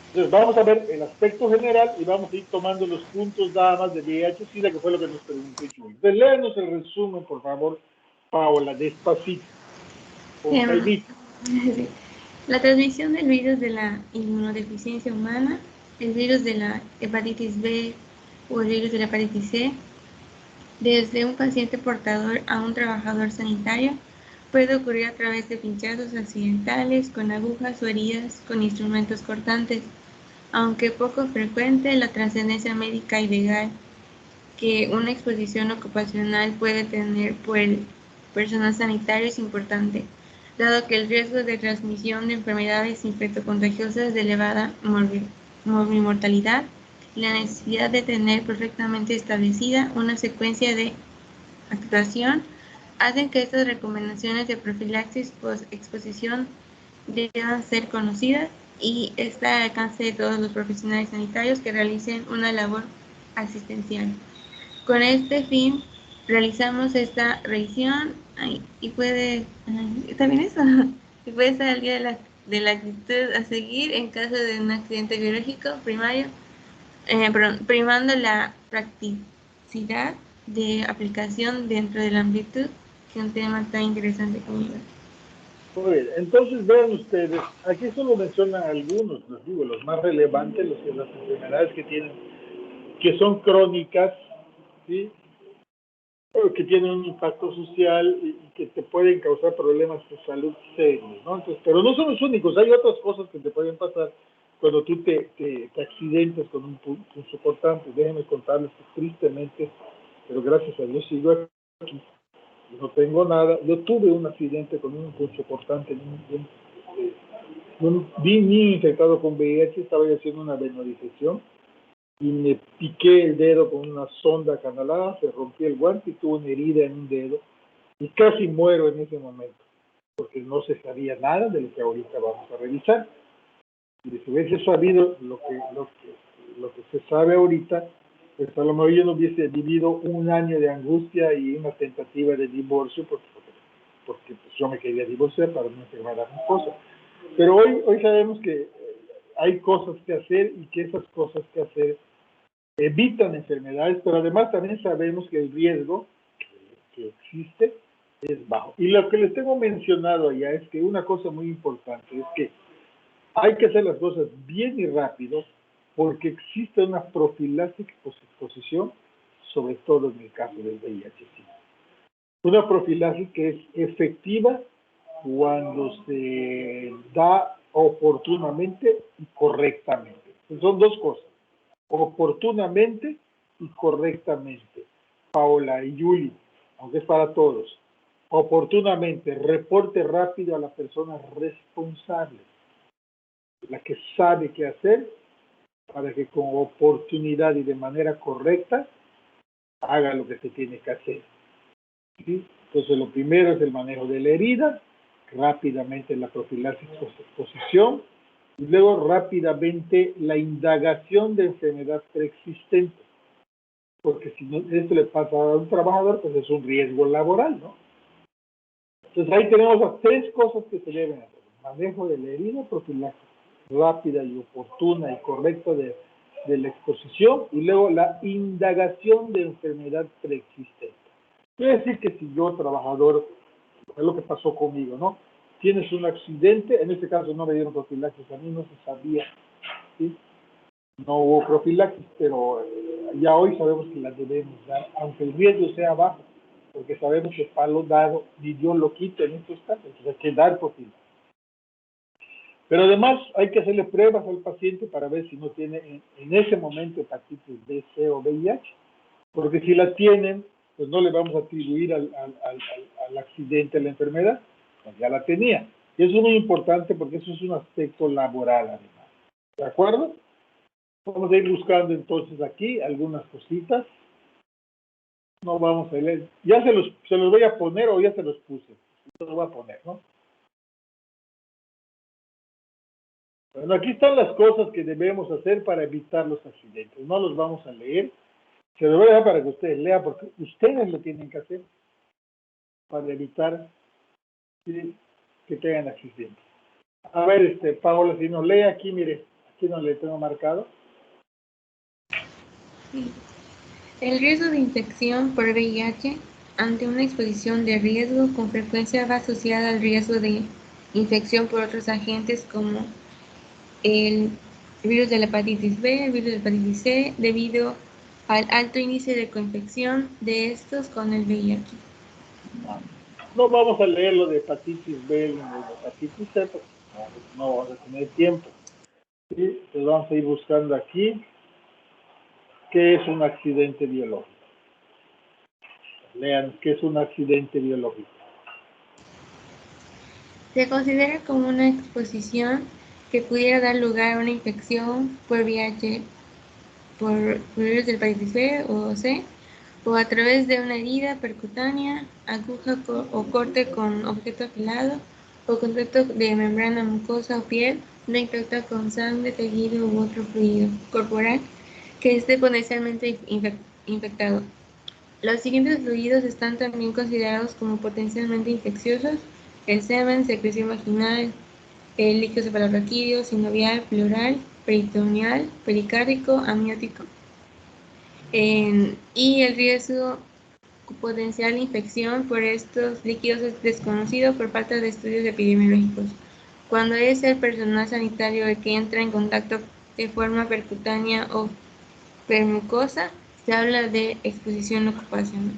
Speaker 1: Entonces vamos a ver el aspecto general y vamos a ir tomando los puntos nada más de VIH-Sida, que fue lo que nos preguntó Chuy. Entonces léanos el resumen, por favor, Paola, despacito, con calmita.
Speaker 4: La transmisión del virus de la inmunodeficiencia humana, el virus de la hepatitis B o el virus de la hepatitis C, desde un paciente portador a un trabajador sanitario, puede ocurrir a través de pinchazos accidentales, con agujas o heridas con instrumentos cortantes, aunque poco frecuente. La trascendencia médica y legal que una exposición ocupacional puede tener por el personal sanitario es importante, dado que el riesgo de transmisión de enfermedades infectocontagiosas de elevada mortalidad y la necesidad de tener perfectamente establecida una secuencia de actuación hacen que estas recomendaciones de profilaxis post-exposición deban ser conocidas y está al alcance de todos los profesionales sanitarios que realicen una labor asistencial. Con este fin, realizamos esta revisión y puede, ¿está bien eso? Y puede estar al día de la actitud a seguir en caso de un accidente biológico primario, primando la practicidad de aplicación dentro de la amplitud, que es un tema tan interesante como este.
Speaker 1: Muy bien, entonces vean ustedes, aquí solo mencionan algunos, les digo, los más relevantes, las enfermedades que son crónicas, ¿sí?, que tienen un impacto social y que te pueden causar problemas de salud serios, ¿no? Entonces, pero no son los únicos, hay otras cosas que te pueden pasar cuando tú te accidentes con un punzo cortante. Déjenme contarles que tristemente, pero gracias a Dios sigo aquí, no tengo nada. Yo tuve un accidente con un punzo cortante, un niño infectado con VIH, estaba haciendo una venodización y me piqué el dedo con una sonda canalada, se rompió el guante y tuve una herida en un dedo y casi muero en ese momento, porque no se sabía nada de lo que ahorita vamos a revisar. Y si hubiese sabido lo que se sabe ahorita, pues a lo mejor yo no hubiese vivido un año de angustia y una tentativa de divorcio, porque pues, yo me quería divorciar para no enfermar a mi esposa. Pero hoy sabemos que hay cosas que hacer y que esas cosas que hacer evitan enfermedades, pero además también sabemos que el riesgo que existe es bajo. Y lo que les tengo mencionado allá es que una cosa muy importante es que hay que hacer las cosas bien y rápido porque existe una profilaxis post-exposición, sobre todo en el caso del VIH-Sida. Una profilaxis que es efectiva cuando se da oportunamente y correctamente. Son dos cosas, oportunamente y correctamente. Paola y Yuli, aunque es para todos, oportunamente, reporte rápido a la persona responsable, la que sabe qué hacer, para que con oportunidad y de manera correcta haga lo que se tiene que hacer. ¿Sí? Entonces, lo primero es el manejo de la herida, rápidamente la profilaxis post-exposición, y luego rápidamente la indagación de enfermedad preexistente, porque si no, esto le pasa a un trabajador, pues es un riesgo laboral, ¿no? Entonces ahí tenemos las tres cosas que se deben hacer: manejo de la herida, profilaxis rápida y oportuna y correcta de la exposición, y luego la indagación de enfermedad preexistente. Quiere decir que si yo, trabajador, es lo que pasó conmigo, ¿no? Tienes un accidente, en este caso no me dieron profilaxis, a mí no se sabía, ¿sí? No hubo profilaxis, pero ya hoy sabemos que la debemos dar, aunque el riesgo sea bajo, porque sabemos que palo dado ni Dios lo quita en estos casos, entonces hay que dar profilaxis. Pero además hay que hacerle pruebas al paciente para ver si no tiene en ese momento hepatitis B, C o VIH, porque si la tienen, pues no le vamos a atribuir al accidente, a la enfermedad, pues ya la tenía. Y eso es muy importante porque eso es un aspecto laboral además. ¿De acuerdo? Vamos a ir buscando entonces aquí algunas cositas. No vamos a leer. Ya se los voy a poner o ya se los puse. Se los voy a poner, ¿no? Bueno, aquí están las cosas que debemos hacer para evitar los accidentes. No los vamos a leer. Se los voy a dejar para que ustedes lean, porque ustedes lo tienen que hacer para evitar que tengan accidentes. A ver, Paola, si nos lee aquí, mire, aquí no le tengo marcado.
Speaker 4: Sí. El riesgo de infección por VIH ante una exposición de riesgo con frecuencia va asociada al riesgo de infección por otros agentes como el virus de la hepatitis B, el virus de la hepatitis C, debido al alto índice de coinfección de estos con el VIH.
Speaker 1: No vamos a leer lo de hepatitis B ni de hepatitis C, porque no vamos a tener tiempo. ¿Sí? Entonces vamos a ir buscando aquí qué es un accidente biológico. Lean qué es un accidente biológico.
Speaker 4: Se considera como una exposición que pudiera dar lugar a una infección por VIH, por virus del hepatitis B o C, o a través de una herida percutánea, aguja o corte con objeto afilado, o contacto de membrana mucosa o piel, de impacto con sangre, tejido u otro fluido corporal que esté potencialmente infectado. Los siguientes fluidos están también considerados como potencialmente infecciosos: el semen, secreción vaginal, el líquido cefalorraquídeo, sinovial, pleural, peritoneal, pericárdico, amniótico. Y el riesgo potencial de infección por estos líquidos es desconocido por falta de estudios epidemiológicos. Cuando es el personal sanitario el que entra en contacto de forma percutánea o permucosa, se habla de exposición ocupacional.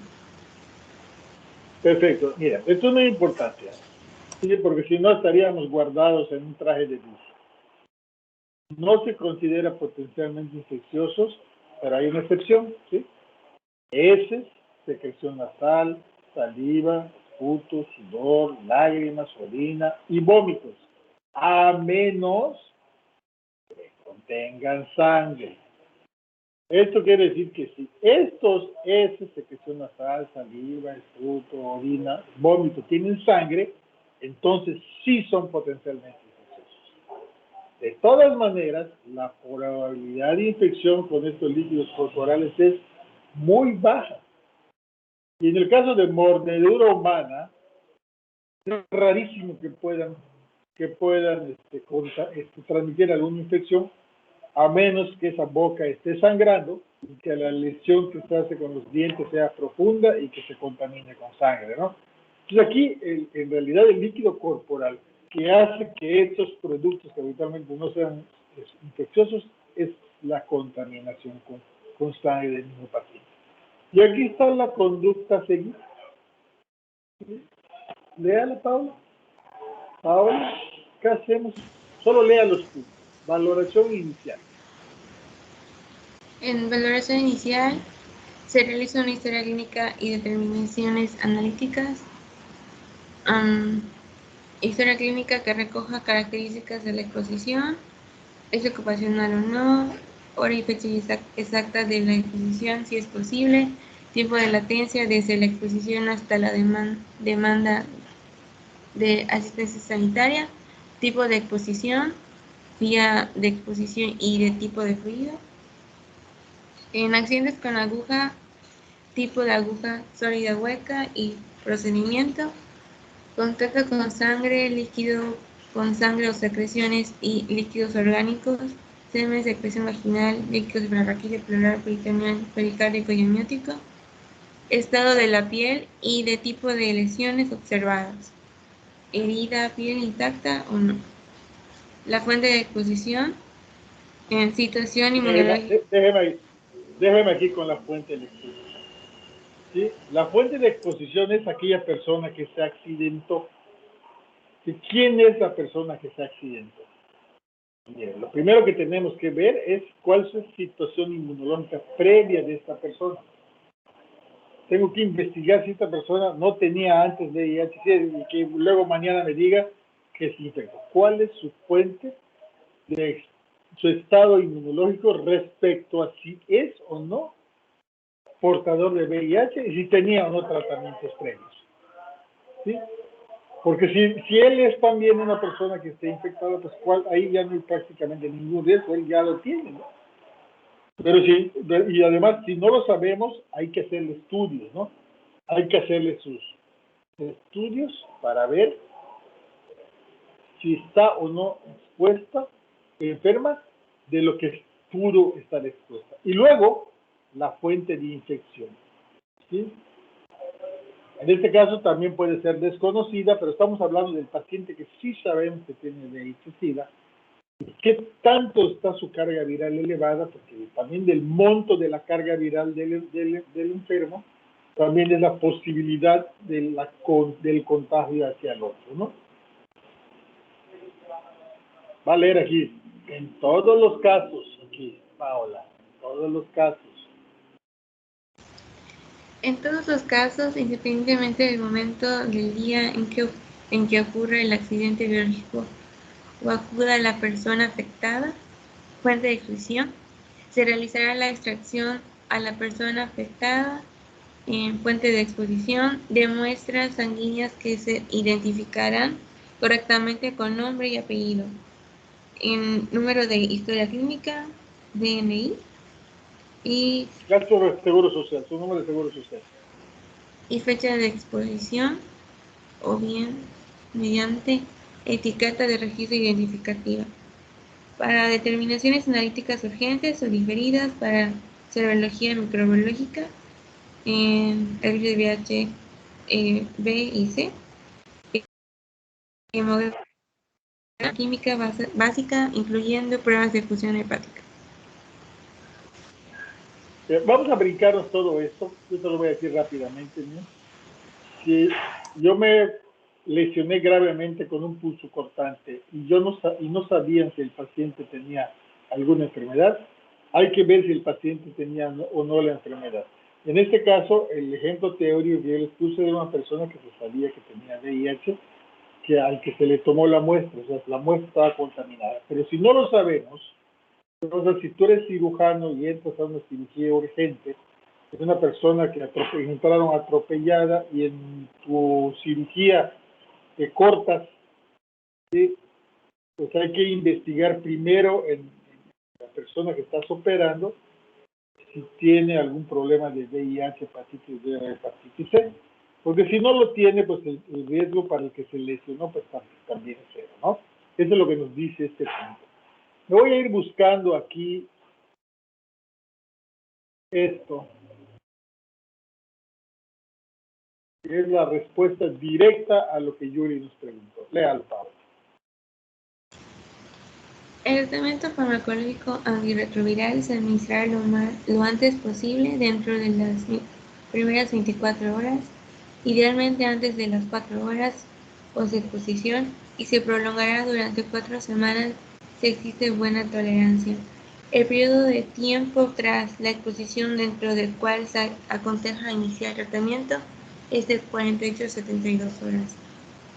Speaker 1: Perfecto. Mira, esto es muy importante, ¿sí? Porque si no estaríamos guardados en un traje de buzo. No se considera potencialmente infecciosos, pero hay una excepción, ¿sí? Heces, secreción nasal, saliva, esputo, sudor, lágrimas, orina y vómitos, a menos que contengan sangre. Esto quiere decir que si estos heces, secreción nasal, saliva, esputo, orina, vómito, tienen sangre, entonces sí son potencialmente infecciosos. De todas maneras, la probabilidad de infección con estos líquidos corporales es muy baja. Y en el caso de mordedura humana, es rarísimo que puedan transmitir alguna infección, a menos que esa boca esté sangrando y que la lesión que se hace con los dientes sea profunda y que se contamine con sangre, ¿no? Entonces aquí, en realidad, el líquido corporal que hace que estos productos que habitualmente no sean infecciosos es la contaminación con sangre del mismo paciente. Y aquí está la conducta seguida. Léala, Paula. Paula, ¿qué hacemos? Solo lea los puntos. Valoración inicial.
Speaker 4: En valoración inicial se realiza una historia clínica y determinaciones analíticas. Historia clínica que recoja características de la exposición, es ocupacional o no, hora y fecha exacta de la exposición, si es posible, tiempo de latencia desde la exposición hasta la demanda de asistencia sanitaria, tipo de exposición, vía de exposición y de tipo de fluido. En accidentes con aguja, tipo de aguja sólida hueca y procedimiento. Contacto con sangre, líquido con sangre o secreciones y líquidos orgánicos, semen, secreción vaginal, líquidos suprarraquídeo, pleural, peritoneal, pericárdico y amniótico. Estado de la piel y de tipo de lesiones observadas. Herida, piel intacta o no. La fuente de exposición en situación inmunológica.
Speaker 1: Déjeme aquí con la fuente de exposición. ¿Sí? La fuente de exposición es aquella persona que se accidentó. ¿Quién es la persona que se accidentó? Bien, lo primero que tenemos que ver es cuál es la situación inmunológica previa de esta persona. Tengo que investigar si esta persona no tenía antes VIH y que luego mañana me diga que se infectó. ¿Cuál es su fuente de su estado inmunológico respecto a si es o no portador de VIH y si tenía o no tratamientos previos? ¿Sí? Porque si él es también una persona que esté infectada, pues ahí ya no hay prácticamente ningún riesgo, él ya lo tiene, ¿no? Pero sí, y además, si no lo sabemos, hay que hacerle estudios, ¿no? Hay que hacerle sus estudios para ver si está o no expuesta, enferma, de lo que pudo estar expuesta. Y luego, la fuente de infección, ¿sí? En este caso también puede ser desconocida, pero estamos hablando del paciente que sí sabemos que tiene VIH-Sida. ¿Qué tanto está su carga viral elevada? Porque también del monto de la carga viral del enfermo, también es la posibilidad del contagio hacia el otro, ¿no? Va a leer aquí, en todos los casos, aquí, Paola, en todos los casos.
Speaker 4: En todos los casos, independientemente del momento del día en que ocurre el accidente biológico o acuda la persona afectada, fuente de exposición, se realizará la extracción a la persona afectada en fuente de exposición de muestras sanguíneas que se identificarán correctamente con nombre y apellido, en número de historia clínica, DNI y
Speaker 1: Gasto de seguro social, su número de seguro social.
Speaker 4: Y fecha de exposición, o bien mediante etiqueta de registro identificativa. Para determinaciones analíticas urgentes o diferidas, para serología microbiológica, en el de VIH, B y C, hemografía química básica, incluyendo pruebas de función hepática.
Speaker 1: Vamos a brincarnos todo esto. Yo te lo voy a decir rápidamente, ¿no? Si yo me lesioné gravemente con un pulso cortante y no sabían si el paciente tenía alguna enfermedad, hay que ver si el paciente tenía o no la enfermedad. En este caso, el ejemplo teórico que yo les puse de una persona que se sabía que tenía VIH, al que se le tomó la muestra, o sea, la muestra estaba contaminada. Pero si no lo sabemos, Entonces, si tú eres cirujano y entras a una cirugía urgente, es una persona que entraron atropellada y en tu cirugía te cortas, ¿sí? Pues hay que investigar primero en la persona que estás operando si tiene algún problema de VIH, hepatitis B o hepatitis C. Porque si no lo tiene, pues el riesgo para el que se lesionó pues también es cero, ¿no? Eso es lo que nos dice este punto. Me voy a ir buscando aquí esto, que es la respuesta directa a lo que Yuri nos preguntó. Léalo, Pablo.
Speaker 4: El tratamiento farmacológico antirretroviral se administrará lo antes posible dentro de las primeras 24 horas, idealmente antes de las 4 horas post-exposición, y se prolongará durante 4 semanas si existe buena tolerancia. El periodo de tiempo tras la exposición dentro del cual se aconseja iniciar el tratamiento es de 48 a 72 horas.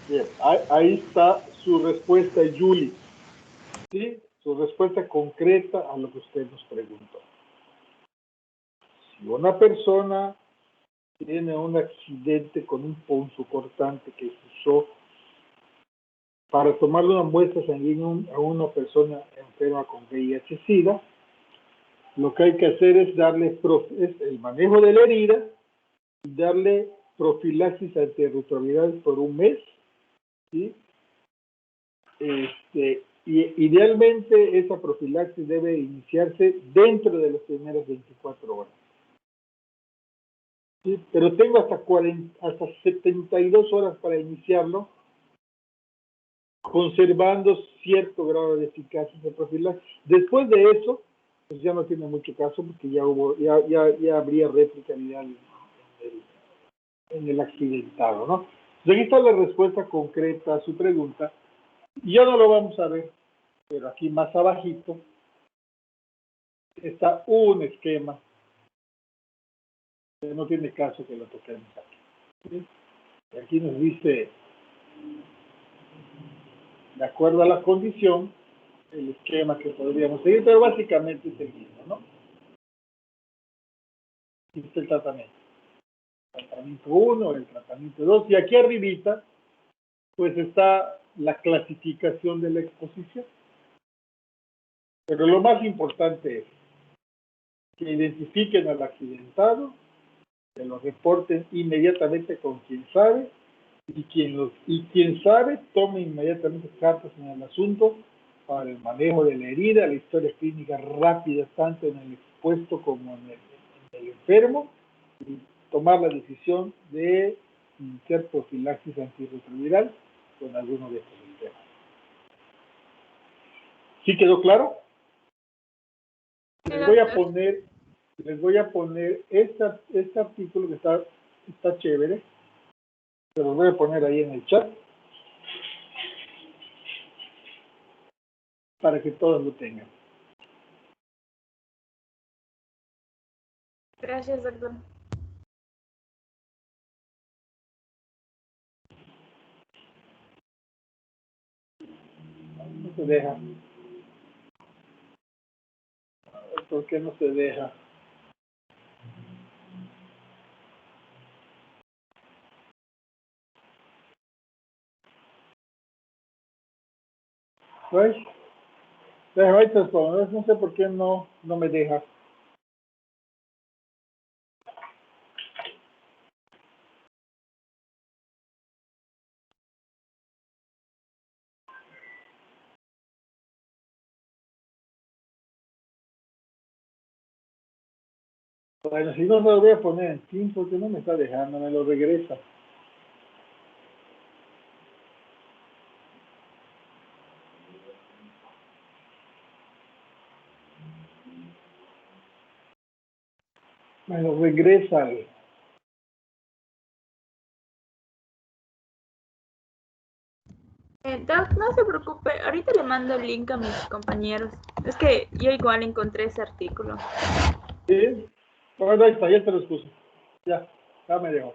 Speaker 1: Bien, ahí está su respuesta, Yuli. ¿Sí? Su respuesta concreta a lo que usted nos preguntó. Si una persona tiene un accidente con un punzocortante que se usó para tomarle una muestra sanguínea a una persona enferma con VIH-Sida, lo que hay que hacer es darle el manejo de la herida y darle profilaxis antirretroviral por un mes, ¿sí? Y idealmente esa profilaxis debe iniciarse dentro de las primeras 24 horas. ¿Sí? Pero tengo hasta 72 horas para iniciarlo, conservando cierto grado de eficacia de profilaxis. Después de eso, pues ya no tiene mucho caso porque ya habría réplica viral en el accidentado, ¿no? Entonces, aquí está la respuesta concreta a su pregunta. Y ya no lo vamos a ver, pero aquí más abajito está un esquema que no tiene caso que lo toquemos aquí. ¿Sí? Y aquí nos dice, de acuerdo a la condición, el esquema que podríamos seguir, pero básicamente es el mismo, ¿no? Aquí está el tratamiento. El tratamiento 1, el tratamiento 2, y aquí arribita, pues está la clasificación de la exposición. Pero lo más importante es que identifiquen al accidentado, que lo reporten inmediatamente con quien sabe, y quien sabe tome inmediatamente cartas en el asunto para el manejo de la herida, la historia clínica rápida tanto en el expuesto como en el enfermo, y tomar la decisión de iniciar profilaxis antirretroviral con alguno de estos sistemas. ¿Sí quedó claro? Les voy a poner este artículo que está chévere. Se los voy a poner ahí en el chat para que todos lo tengan.
Speaker 6: Gracias, doctor.
Speaker 1: No se deja. ¿Por qué no se deja? Pues, déjame transformar. No sé por qué no me deja. Bueno, si no lo voy a poner en Teams porque no me está dejando, me lo regresa. Me lo regresa.
Speaker 6: Doc, no se preocupe, ahorita le mando el link a mis compañeros. Es que yo igual encontré ese artículo.
Speaker 1: ¿Sí? Bueno, ahí está, ya te lo puse. Ya me dejó.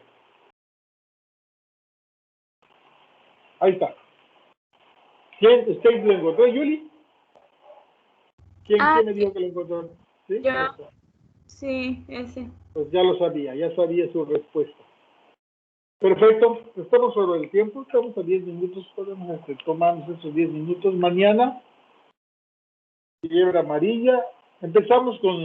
Speaker 1: Ahí está. ¿Quién? ¿Usted lo encontró, Yuli? ¿Quién me dijo que lo encontró? ¿Sí?
Speaker 6: Yo. Sí, ese.
Speaker 1: Pues ya lo sabía, ya sabía su respuesta. Perfecto, estamos sobre el tiempo, estamos a 10 minutos, podemos tomarnos esos 10 minutos. Mañana, fiebre amarilla, empezamos con